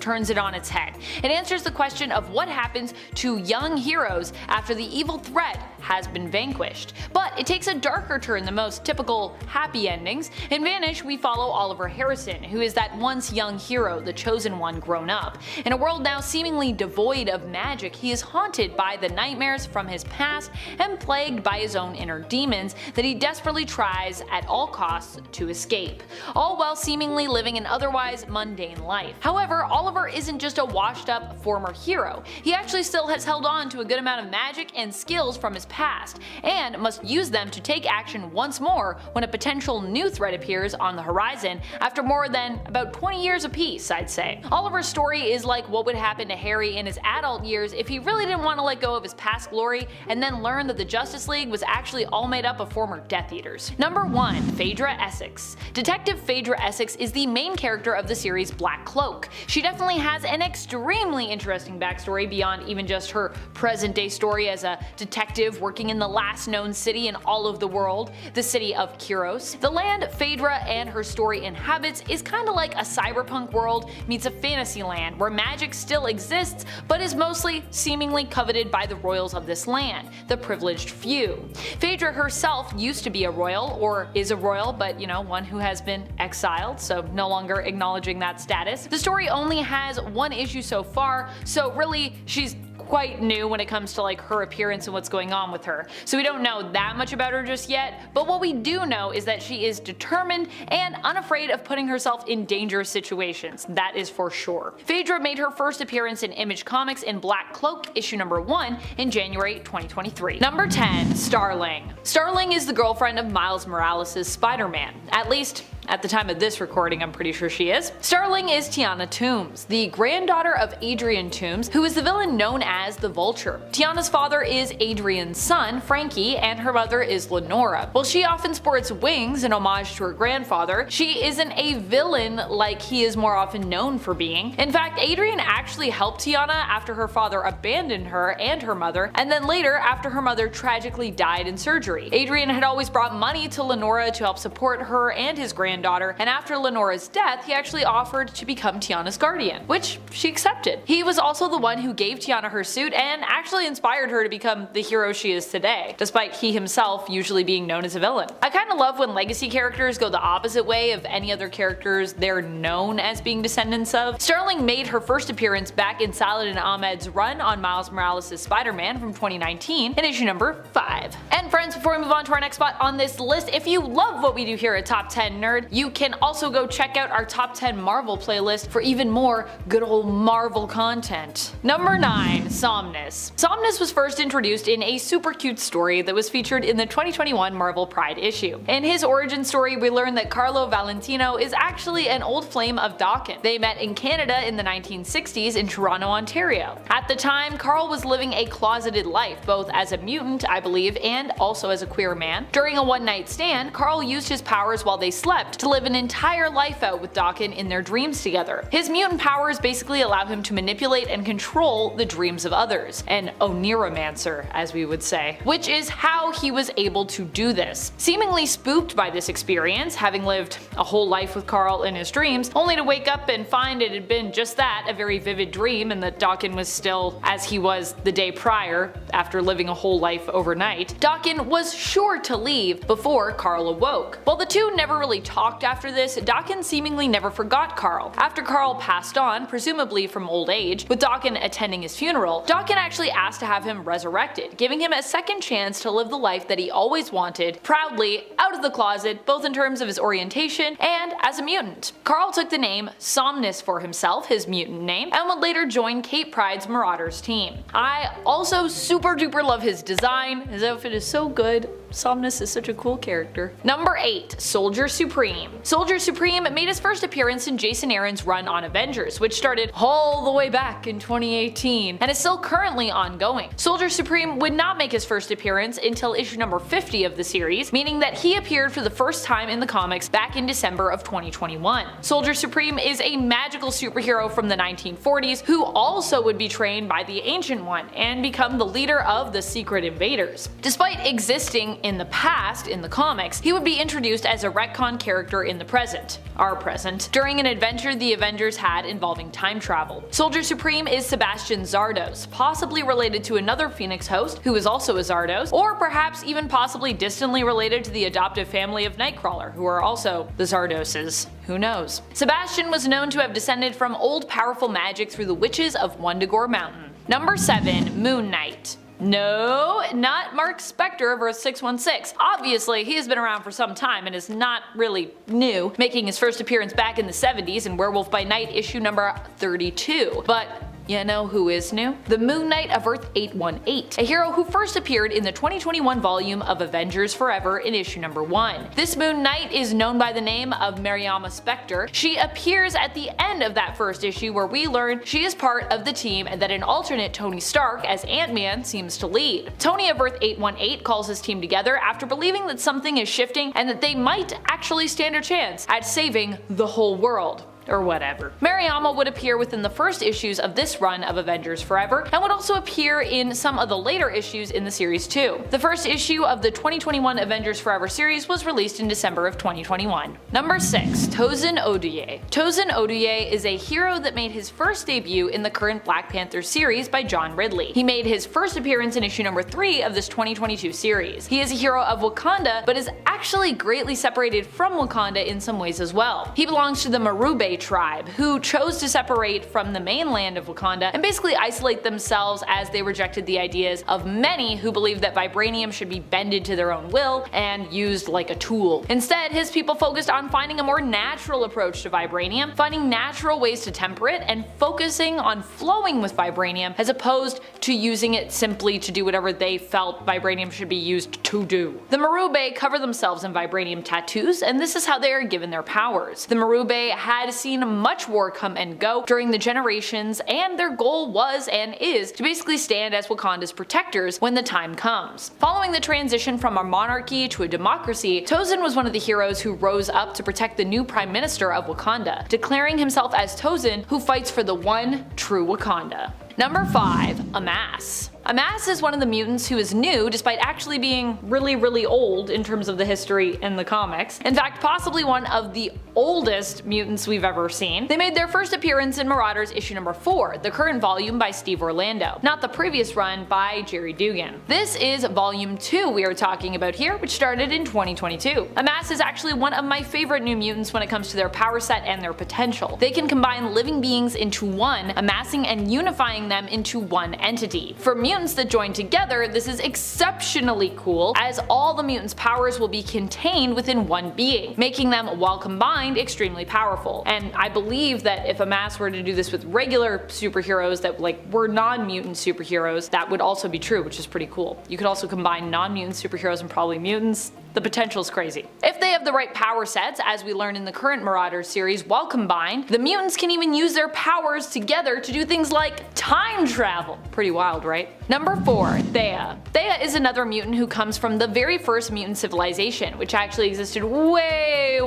turns it on its head. It answers the question of what happens to young heroes after the evil threat has been vanquished. But it takes a darker turn than most typical happy endings. In Vanish, we follow Oliver Harrison, who is that once young hero, the chosen one grown up. In a world now seemingly devoid of magic, he is haunted by the nightmares from his past and plagued by his own inner demons that he desperately tries at all costs to escape, all while seemingly living an otherwise mundane life. However, Oliver isn't just a washed up former hero. He actually still has held on to a good amount of magic and skills from his past, and must use them to take action once more when a potential new threat appears on the horizon after more than about 20 years apiece, I'd say. Oliver's story is like what would happen to Harry in his adult years if he really didn't want to let go of his past glory and then learn that the Justice League was actually all made up of former Death Eaters. Number 1, Phaedra Essex. Detective Phaedra Essex is the main character of the series Black Cloak. She definitely has an extremely interesting backstory beyond even just her present day story as a detective working in the last known city in all of the world, the city of Kyros. The land Phaedra and her story inhabits is kinda like a cyberpunk world meets a fantasy land where magic still exists but is mostly seemingly coveted by the royals of this land, the privileged few. Phaedra herself used to be a royal, or is a royal, but you know, one who has been exiled, so no longer acknowledging that status. The story only has one issue so far, so really she's quite new when it comes to like her appearance and what's going on with her. So we don't know that much about her just yet, but what we do know is that she is determined and unafraid of putting herself in dangerous situations, that is for sure. Phaedra made her first appearance in Image Comics in Black Cloak issue number 1 in January 2023. Number 10, Starling. Starling is the girlfriend of Miles Morales' Spider-Man, at least at the time of this recording I'm pretty sure she is. Starling is Tiana Toombs, the granddaughter of Adrian Toombs, who is the villain known as the Vulture. Tiana's father is Adrian's son, Frankie, and her mother is Lenora. While she often sports wings in homage to her grandfather, she isn't a villain like he is more often known for being. In fact, Adrian actually helped Tiana after her father abandoned her and her mother, and then later after her mother tragically died in surgery. Adrian had always brought money to Lenora to help support her and his granddaughter, and after Lenora's death, he actually offered to become Tiana's guardian, which she accepted. He was also the one who gave Tiana her suit and actually inspired her to become the hero she is today, despite he himself usually being known as a villain. I kinda love when legacy characters go the opposite way of any other characters they're known as being descendants of. Starling made her first appearance back in Saladin Ahmed's run on Miles Morales' Spider-Man from 2019 in issue number 5. And friends, before we move on to our next spot on this list, if you love what we do here at Top 10 Nerd, you can also go check out our Top 10 Marvel playlist for even more good old Marvel content. Number 9, Somnus. Somnus was first introduced in a super cute story that was featured in the 2021 Marvel Pride issue. In his origin story, we learn that Carlo Valentino is actually an old flame of Daken. They met in Canada in the 1960s in Toronto, Ontario. At the time, Carl was living a closeted life, both as a mutant, I believe, and also as a queer man. During a one-night stand, Carl used his powers while they slept to live an entire life out with Daken in their dreams together. His mutant powers basically allow him to manipulate and control the dreams of others, an Oniromancer as we would say, which is how he was able to do this. Seemingly spooked by this experience, having lived a whole life with Carl in his dreams, only to wake up and find it had been just that, a very vivid dream, and that Daken was still as he was the day prior after living a whole life overnight. Daken was sure to leave before Carl awoke. While the two never really talked talked after this, Daken seemingly never forgot Carl. After Carl passed on, presumably from old age, with Daken attending his funeral, Daken actually asked to have him resurrected, giving him a second chance to live the life that he always wanted, proudly, out of the closet, both in terms of his orientation and as a mutant. Carl took the name Somnus for himself, his mutant name, and would later join Kate Pryde's Marauders team. I also super duper love his design. His outfit is so good. Somnus is such a cool character. Number 8. Soldier Supreme. Soldier Supreme made his first appearance in Jason Aaron's run on Avengers, which started all the way back in 2018 and is still currently ongoing. Soldier Supreme would not make his first appearance until issue number 50 of the series, meaning that he appeared for the first time in the comics back in December of 2021. Soldier Supreme is a magical superhero from the 1940s who also would be trained by the Ancient One and become the leader of the Secret Invaders. Despite existing in the past in the comics, he would be introduced as a retcon character in the present, our present, during an adventure the Avengers had involving time travel. Soldier Supreme is Sebastian Zardos, possibly related to another Phoenix host who is also a Zardos, or perhaps even possibly distantly related to the adoptive family of Nightcrawler, who are also the Zardoses. Who knows? Sebastian was known to have descended from old powerful magic through the witches of Wundagore Mountain. Number 7. Moon Knight. No, not Mark Spector of Earth 616. Obviously, he has been around for some time and is not really new, making his first appearance back in the 70s in Werewolf by Night issue number 32. But you know who is new? The Moon Knight of Earth 818, a hero who first appeared in the 2021 volume of Avengers Forever in issue number 1. This Moon Knight is known by the name of Mariama Spector. She appears at the end of that first issue where we learn she is part of the team and that an alternate Tony Stark as Ant-Man seems to lead. Tony of Earth 818 calls his team together after believing that something is shifting and that they might actually stand a chance at saving the whole world. Or whatever. Mariama would appear within the first issues of this run of Avengers Forever, and would also appear in some of the later issues in the series too. The first issue of the 2021 Avengers Forever series was released in December of 2021. Number 6. Tosin Oduye. Tosin Oduye is a hero that made his first debut in the current Black Panther series by John Ridley. He made his first appearance in issue number 3 of this 2022 series. He is a hero of Wakanda, but is actually greatly separated from Wakanda in some ways as well. He belongs to the Marube tribe, who chose to separate from the mainland of Wakanda and basically isolate themselves as they rejected the ideas of many who believed that vibranium should be bended to their own will and used like a tool. Instead, his people focused on finding a more natural approach to vibranium, finding natural ways to temper it, and focusing on flowing with vibranium as opposed to using it simply to do whatever they felt vibranium should be used to do. The Marube cover themselves in vibranium tattoos, and this is how they are given their powers. The Marube had seen much war come and go during the generations, and their goal was and is to basically stand as Wakanda's protectors when the time comes. Following the transition from a monarchy to a democracy, Tosin was one of the heroes who rose up to protect the new Prime Minister of Wakanda, declaring himself as Tosin, who fights for the one true Wakanda. Number 5. Amass. Amass is one of the mutants who is new despite actually being really old in terms of the history in the comics. In fact, possibly one of the oldest mutants we've ever seen. They made their first appearance in Marauders issue number 4, the current volume by Steve Orlando, not the previous run by Jerry Dugan. This is volume 2 we are talking about here, which started in 2022. Amass is actually one of my favorite new mutants when it comes to their power set and their potential. They can combine living beings into one, amassing and unifying them into one entity. For mutants that join together, this is exceptionally cool, as all the mutants' powers will be contained within one being, making them, while combined, extremely powerful. And I believe that if Amass were to do this with regular superheroes that were non-mutant superheroes, that would also be true, which is pretty cool. You could also combine non-mutant superheroes and probably mutants. The potential's crazy. If they have the right power sets, as we learn in the current Marauders series, while combined, the mutants can even use their powers together to do things like time travel. Pretty wild, right? Number 4. Thea. Thea is another mutant who comes from the very first mutant civilization, which actually existed way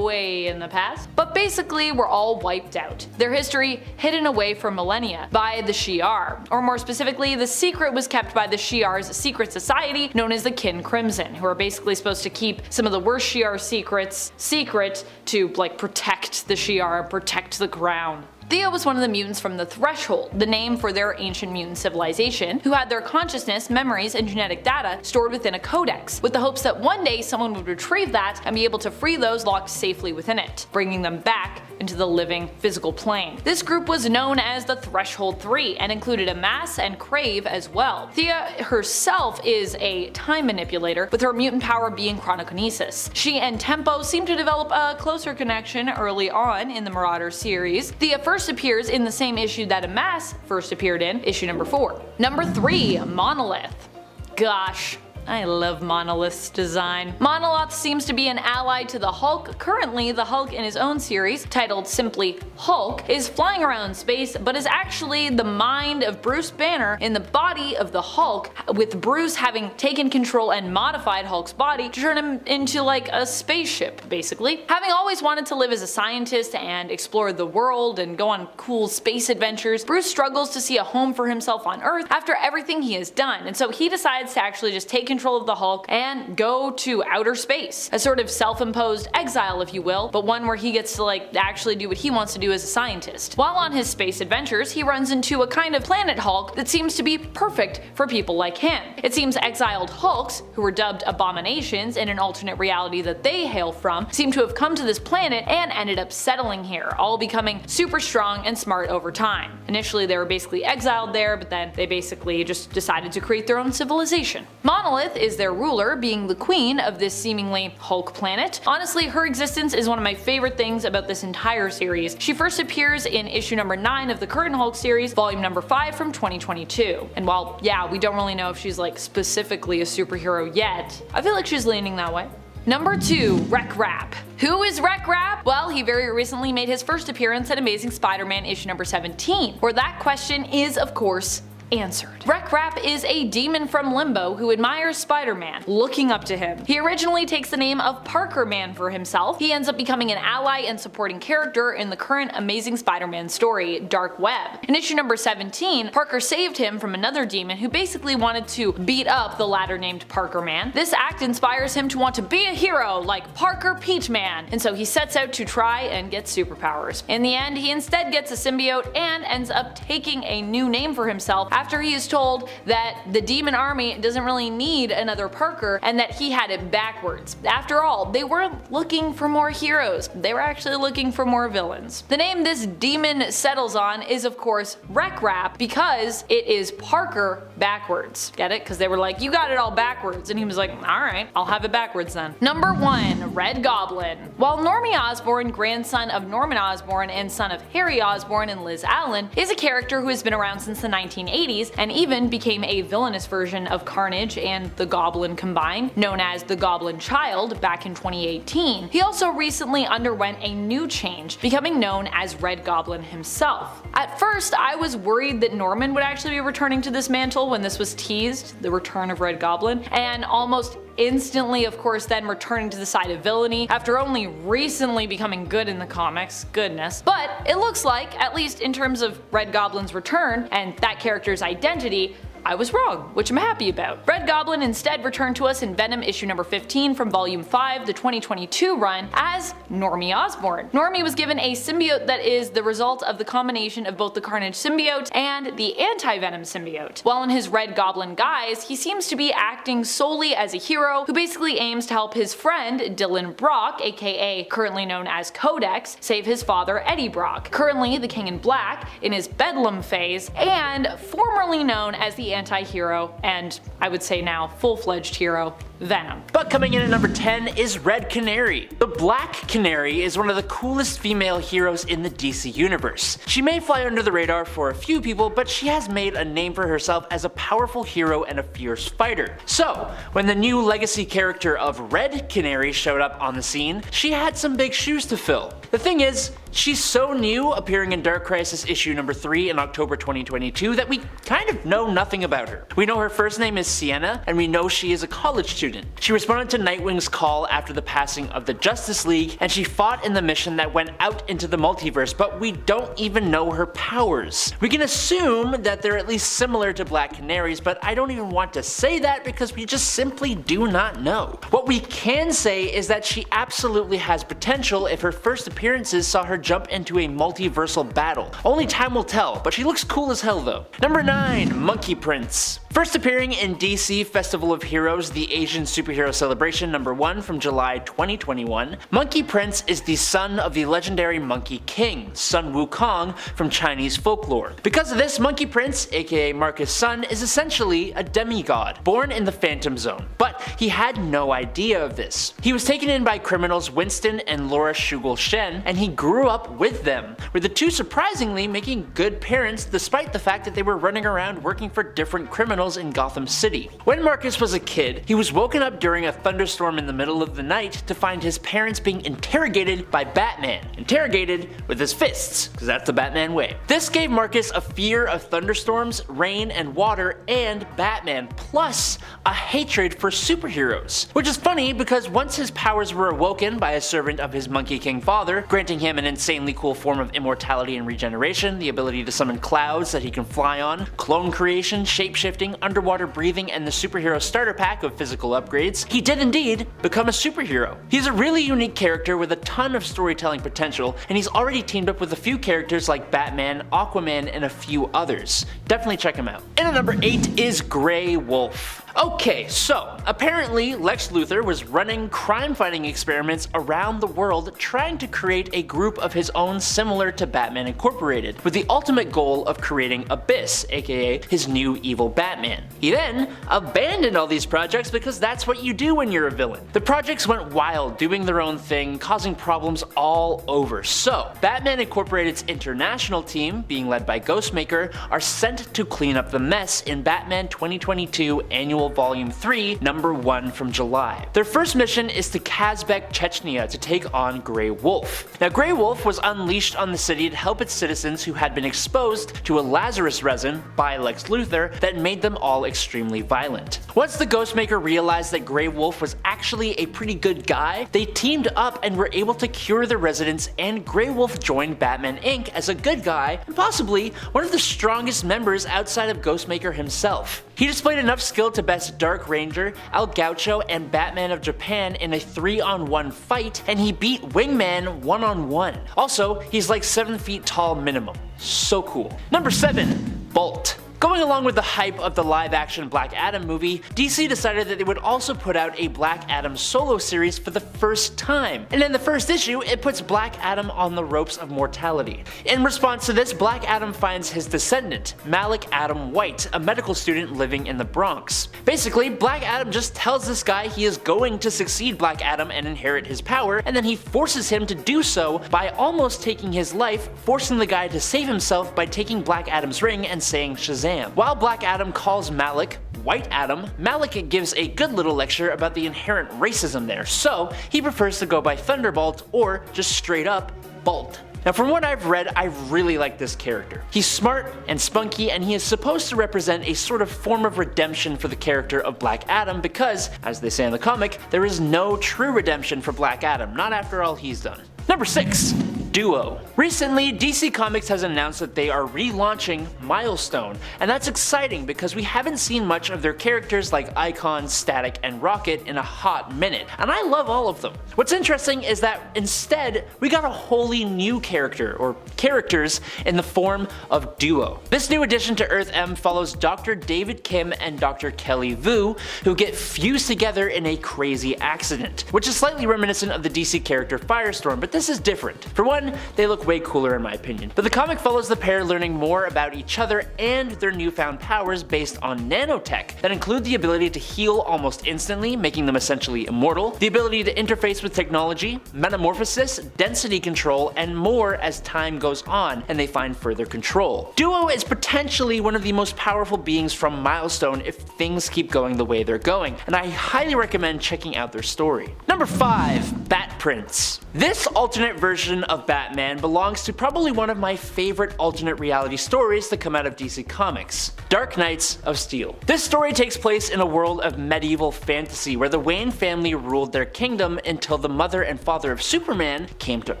in the past, but basically were all wiped out. Their history hidden away for millennia by the Shi'ar, or more specifically, the secret was kept by the Shi'ar's secret society known as the Kin Crimson, who are basically supposed to keep some of the worst Shi'ar secrets secret to protect the Shi'ar and protect the crown. Thea was one of the mutants from the Threshold, the name for their ancient mutant civilization, who had their consciousness, memories, and genetic data stored within a codex, with the hopes that one day someone would retrieve that and be able to free those locked safely within it, bringing them back into the living physical plane. This group was known as the Threshold 3 and included Amass and Crave as well. Thea herself is a time manipulator, with her mutant power being chronokinesis. She and Tempo seem to develop a closer connection early on in the Marauder series. Thea first appears in the same issue that Amass first appeared in, issue number 4. Number 3, Monolith. Gosh, I love Monolith's design. Monolith seems to be an ally to the Hulk. Currently, the Hulk in his own series, titled simply Hulk, is flying around space, but is actually the mind of Bruce Banner in the body of the Hulk, with Bruce having taken control and modified Hulk's body to turn him into like a spaceship, basically. Having always wanted to live as a scientist and explore the world and go on cool space adventures, Bruce struggles to see a home for himself on Earth after everything he has done, and so he decides to actually just take control of the Hulk and go to outer space. A sort of self-imposed exile, if you will, but one where he gets to like actually do what he wants to do as a scientist. While on his space adventures, he runs into a kind of planet Hulk that seems to be perfect for people like him. It seems exiled Hulks, who were dubbed abominations in an alternate reality that they hail from, seem to have come to this planet and ended up settling here, all becoming super strong and smart over time. Initially they were basically exiled there, but then they basically just decided to create their own civilization. Monolith is their ruler, being the queen of this seemingly Hulk planet. Honestly, her existence is one of my favorite things about this entire series. She first appears in issue number 9 of the current Hulk series, volume number 5 from 2022. And while, yeah, we don't really know if she's like specifically a superhero yet, I feel like she's leaning that way. Number 2, Rek-Rap. Who is Rek-Rap? Well, he very recently made his first appearance at Amazing Spider-Man issue number 17, where that question is, of course, answered. Rek-Rap is a demon from Limbo who admires Spider-Man, looking up to him. He originally takes the name of Parker Man for himself. He ends up becoming an ally and supporting character in the current Amazing Spider-Man story, Dark Web. In issue number 17, Parker saved him from another demon who basically wanted to beat up the latter named Parker Man. This act inspires him to want to be a hero like Parker Peach Man, and so he sets out to try and get superpowers. In the end, he instead gets a symbiote and ends up taking a new name for himself after he is told that the demon army doesn't really need another Parker and that he had it backwards. After all, they weren't looking for more heroes, they were actually looking for more villains. The name this demon settles on is of course Rek-Rap, because it is Parker backwards. Get it? Because they were like, you got it all backwards, and he was like, alright, I'll have it backwards then. Number 1, Red Goblin. While Normie Osborn, grandson of Norman Osborn and son of Harry Osborn and Liz Allen, is a character who has been around since the 1980s and even became a villainous version of Carnage and the Goblin combined, known as the Goblin Child, back in 2018. He also recently underwent a new change, becoming known as Red Goblin himself. At first, I was worried that Norman would actually be returning to this mantle when this was teased, the return of Red Goblin, and almost instantly, of course, then returning to the side of villainy after only recently becoming good in the comics, goodness. But it looks like, at least in terms of Red Goblin's return and that character's identity, I was wrong, which I'm happy about. Red Goblin instead returned to us in Venom issue number 15 from volume 5, the 2022 run, as Normie Osborn. Normie was given a symbiote that is the result of the combination of both the Carnage symbiote and the anti-Venom symbiote. While in his Red Goblin guise, he seems to be acting solely as a hero who basically aims to help his friend Dylan Brock, aka currently known as Codex, save his father Eddie Brock, currently the King in Black in his Bedlam phase, and formerly known as the anti-hero, and I would say now full-fledged hero, Venom. But coming in at number 10 is Red Canary. The Black Canary is one of the coolest female heroes in the DC universe. She may fly under the radar for a few people, but she has made a name for herself as a powerful hero and a fierce fighter. So, when the new legacy character of Red Canary showed up on the scene, she had some big shoes to fill. The thing is, she's so new, appearing in Dark Crisis issue number 3 in October 2022, that we kind of know nothing about her. We know her first name is Sienna, and we know she is a college student. She responded to Nightwing's call after the passing of the Justice League, and she fought in the mission that went out into the multiverse, but we don't even know her powers. We can assume that they're at least similar to Black Canaries, but I don't even want to say that because we just simply do not know. What we can say is that she absolutely has potential if her first appearances saw her jump into a multiversal battle. Only time will tell, but she looks cool as hell though. Number 9. Monkey Prince. First appearing in DC Festival of Heroes, the Asian Superhero Celebration #1 from July 2021, Monkey Prince is the son of the legendary Monkey King, Sun Wukong from Chinese folklore. Because of this, Monkey Prince, aka Marcus' son, is essentially a demigod, born in the Phantom Zone. But he had no idea of this. He was taken in by criminals Winston and Laura Shugul Shen, and he grew up with them, with the two surprisingly making good parents despite the fact that they were running around working for different criminals in Gotham City. When Marcus was a kid, he was woken up during a thunderstorm in the middle of the night to find his parents being interrogated by Batman. Interrogated with his fists, because that's the Batman way. This gave Marcus a fear of thunderstorms, rain, and water, and Batman, plus a hatred for superheroes. Which is funny because once his powers were awoken by a servant of his Monkey King father, granting him an insanely cool form of immortality and regeneration, the ability to summon clouds that he can fly on, clone creation, shapeshifting, underwater breathing, and the superhero starter pack of physical upgrades, he did indeed become a superhero. He's a really unique character with a ton of storytelling potential, and he's already teamed up with a few characters like Batman, Aquaman, and a few others. Definitely check him out. And at number 8 is Grey Wolf. Okay, so apparently Lex Luthor was running crime-fighting experiments around the world trying to create a group of his own similar to Batman Incorporated, with the ultimate goal of creating Abyss, aka his new evil Batman. He then abandoned all these projects because that's what you do when you're a villain. The projects went wild, doing their own thing, causing problems all over. So, Batman Incorporated's international team, being led by Ghostmaker, are sent to clean up the mess in Batman 2022 Annual Volume 3, number 1 from July. Their first mission is to Kazbek, Chechnya to take on Grey Wolf. Now Grey Wolf was unleashed on the city to help its citizens who had been exposed to a Lazarus resin by Lex Luthor that made them all extremely violent. Once the Ghostmaker realized that Grey Wolf was actually a pretty good guy, they teamed up and were able to cure the residents, and Grey Wolf joined Batman Inc. as a good guy and possibly one of the strongest members outside of Ghostmaker himself. He displayed enough skill to best Dark Ranger, El Gaucho, and Batman of Japan in a 3-on-1 fight, and he beat Wingman 1-on-1. Also, he's like 7 feet tall minimum. So cool. Number 7. Bolt. Going along with the hype of the live-action Black Adam movie, DC decided that they would also put out a Black Adam solo series for the first time. And in the first issue, it puts Black Adam on the ropes of mortality. In response to this, Black Adam finds his descendant, Malik Adam White, a medical student living in the Bronx. Basically, Black Adam just tells this guy he is going to succeed Black Adam and inherit his power, and then he forces him to do so by almost taking his life, forcing the guy to save himself by taking Black Adam's ring and saying Shazam. While Black Adam calls Malik White Adam, Malik gives a good little lecture about the inherent racism there, so he prefers to go by Thunderbolt or just straight up Bolt. Now from what I've read, I really like this character. He's smart and spunky, and he is supposed to represent a sort of form of redemption for the character of Black Adam because, as they say in the comic, there is no true redemption for Black Adam, not after all he's done. Number 6. Duo. Recently, DC Comics has announced that they are relaunching Milestone, and that's exciting because we haven't seen much of their characters like Icon, Static, and Rocket in a hot minute, and I love all of them. What's interesting is that instead, we got a wholly new character, or characters, in the form of Duo. This new addition to Earth M follows Dr. David Kim and Dr. Kelly Vu, who get fused together in a crazy accident, which is slightly reminiscent of the DC character Firestorm, but this is different. For one, they look way cooler in my opinion. But the comic follows the pair learning more about each other and their newfound powers based on nanotech that include the ability to heal almost instantly, making them essentially immortal, the ability to interface with technology, metamorphosis, density control, and more as time goes on and they find further control. Duo is potentially one of the most powerful beings from Milestone if things keep going the way they're going, and I highly recommend checking out their story. Number 5. Bat Prince. This alternate version of Batman belongs to probably one of my favorite alternate reality stories to come out of DC Comics, Dark Knights of Steel. This story takes place in a world of medieval fantasy where the Wayne family ruled their kingdom until the mother and father of Superman came to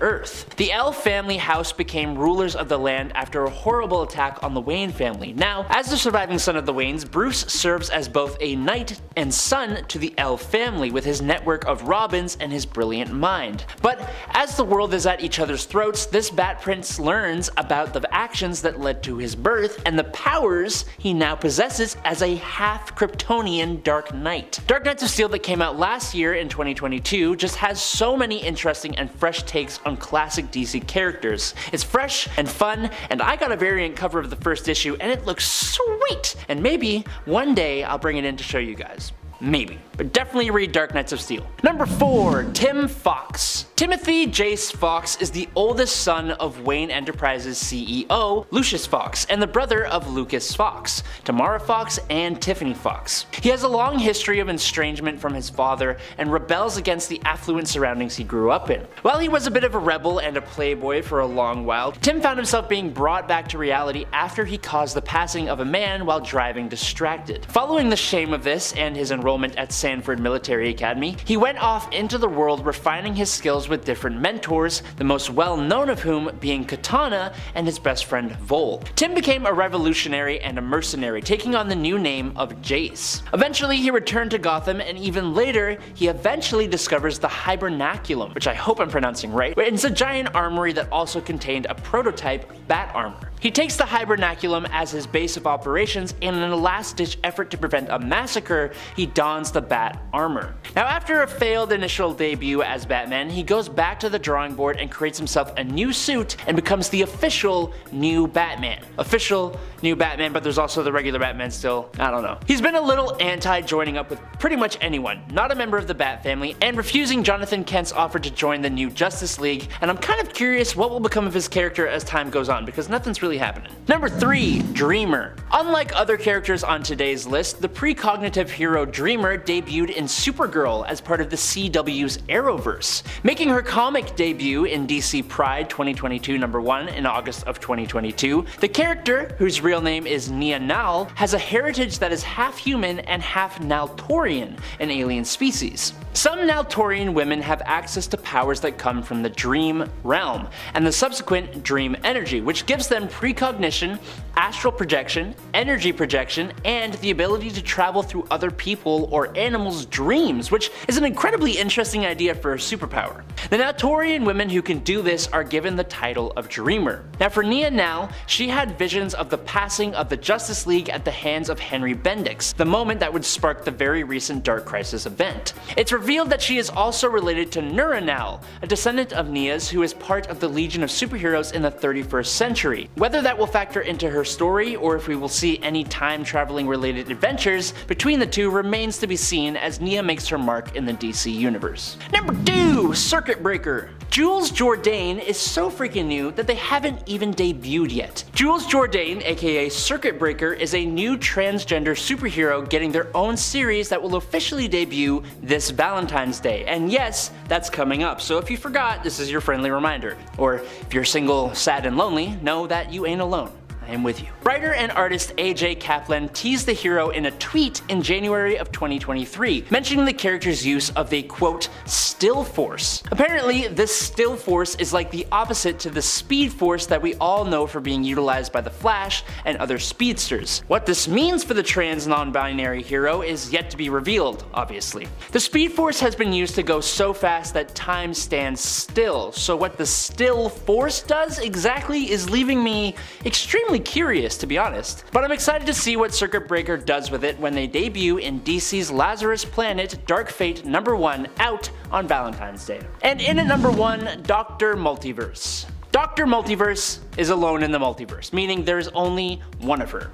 Earth. The L family house became rulers of the land after a horrible attack on the Wayne family. Now, as the surviving son of the Waynes, Bruce serves as both a knight and son to the L family with his network of Robins and his brilliant mind. mind. But as the world is at each other's throats, this Bat Prince learns about the actions that led to his birth and the powers he now possesses as a half Kryptonian Dark Knight. Dark Knights of Steel that came out last year in 2022 just has so many interesting and fresh takes on classic DC characters. It's fresh and fun, and I got a variant cover of the first issue and it looks sweet, and maybe one day I'll bring it in to show you guys. Maybe. But definitely read Dark Knights of Steel. Number 4. Tim Fox. Timothy Jace Fox is the oldest son of Wayne Enterprises CEO Lucius Fox and the brother of Lucas Fox, Tamara Fox, and Tiffany Fox. He has a long history of estrangement from his father and rebels against the affluent surroundings he grew up in. While he was a bit of a rebel and a playboy for a long while, Tim found himself being brought back to reality after he caused the passing of a man while driving distracted. Following the shame of this and his enrollment at Sanford Military Academy, he went off into the world refining his skills with different mentors, the most well known of whom being Katana and his best friend Vol. Tim became a revolutionary and a mercenary, taking on the new name of Jace. Eventually he returned to Gotham, and even later he eventually discovers the Hibernaculum, which I hope I'm pronouncing right. It's a giant armory that also contained a prototype bat armor. He takes the Hibernaculum as his base of operations, and in a last-ditch effort to prevent a massacre, he dons the bat armor. Now, after a failed initial debut as Batman, he goes back to the drawing board and creates himself a new suit and becomes the official new Batman. Official new Batman, but there's also the regular Batman still. I don't know. He's been a little anti-joining up with pretty much anyone, not a member of the Bat family, and refusing Jonathan Kent's offer to join the new Justice League, and I'm kind of curious what will become of his character as time goes on, because nothing's really happening. Number 3. Dreamer. Unlike other characters on today's list, the precognitive hero Dreamer debuted in Supergirl as part of the CW's Arrowverse, making her comic debut in DC Pride 2022 #1 in August of 2022. The character, whose real name is Nia Nal, has a heritage that is half human and half Naltorian, an alien species. Some Naltorian women have access to powers that come from the dream realm, and the subsequent dream energy, which gives them precognition, astral projection, energy projection, and the ability to travel through other people or animals' dreams, which is an incredibly interesting idea for a superpower. The Naltorian women who can do this are given the title of Dreamer. Now for Nia Nal, she had visions of the passing of the Justice League at the hands of Henry Bendix, the moment that would spark the very recent Dark Crisis event. It's revealed that she is also related to Nura Nal, a descendant of Nia's who is part of the Legion of Superheroes in the 31st century. Whether that will factor into her story or if we will see any time traveling related adventures between the two remains to be seen as Nia makes her mark in the DC universe. Number 2. Circuit Breaker. Jules Jourdain is so freaking new that they haven't even debuted yet. Jules Jourdain, aka Circuit Breaker, is a new transgender superhero getting their own series that will officially debut this Valentine's Day. And yes, that's coming up, so if you forgot, this is your friendly reminder. Or if you're single, sad, and lonely, know that you ain't alone. I am with you. Writer and artist AJ Kaplan teased the hero in a tweet in January of 2023, mentioning the character's use of the quote, still force. Apparently, this still force is like the opposite to the speed force that we all know for being utilized by the Flash and other speedsters. What this means for the trans non-binary hero is yet to be revealed, obviously. The speed force has been used to go so fast that time stands still, so what the still force does exactly is leaving me extremely curious, to be honest. But I'm excited to see what Circuit Breaker does with it when they debut in DC's Lazarus Planet Dark Fate #1 out on Valentine's Day. And in at #1, Dr. Multiverse. Dr. Multiverse is alone in the multiverse, meaning there is only one of her.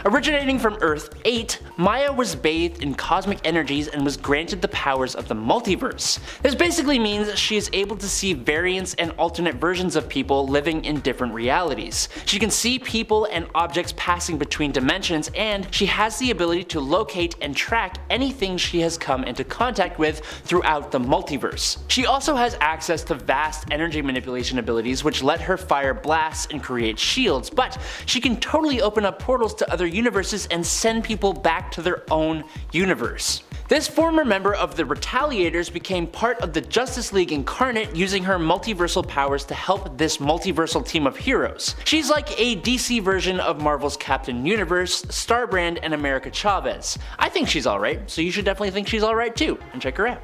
Originating from Earth 8, Maya was bathed in cosmic energies and was granted the powers of the multiverse. This basically means she is able to see variants and alternate versions of people living in different realities. She can see people and objects passing between dimensions, and she has the ability to locate and track anything she has come into contact with throughout the multiverse. She also has access to vast energy manipulation abilities which let her fire blasts and create shields, but she can totally open up portals to other universes and send people back to their own universe. This former member of the Retaliators became part of the Justice League Incarnate, using her multiversal powers to help this multiversal team of heroes. She's like a DC version of Marvel's Captain Universe, Starbrand, and America Chavez. I think she's alright, so you should definitely think she's alright too, and check her out.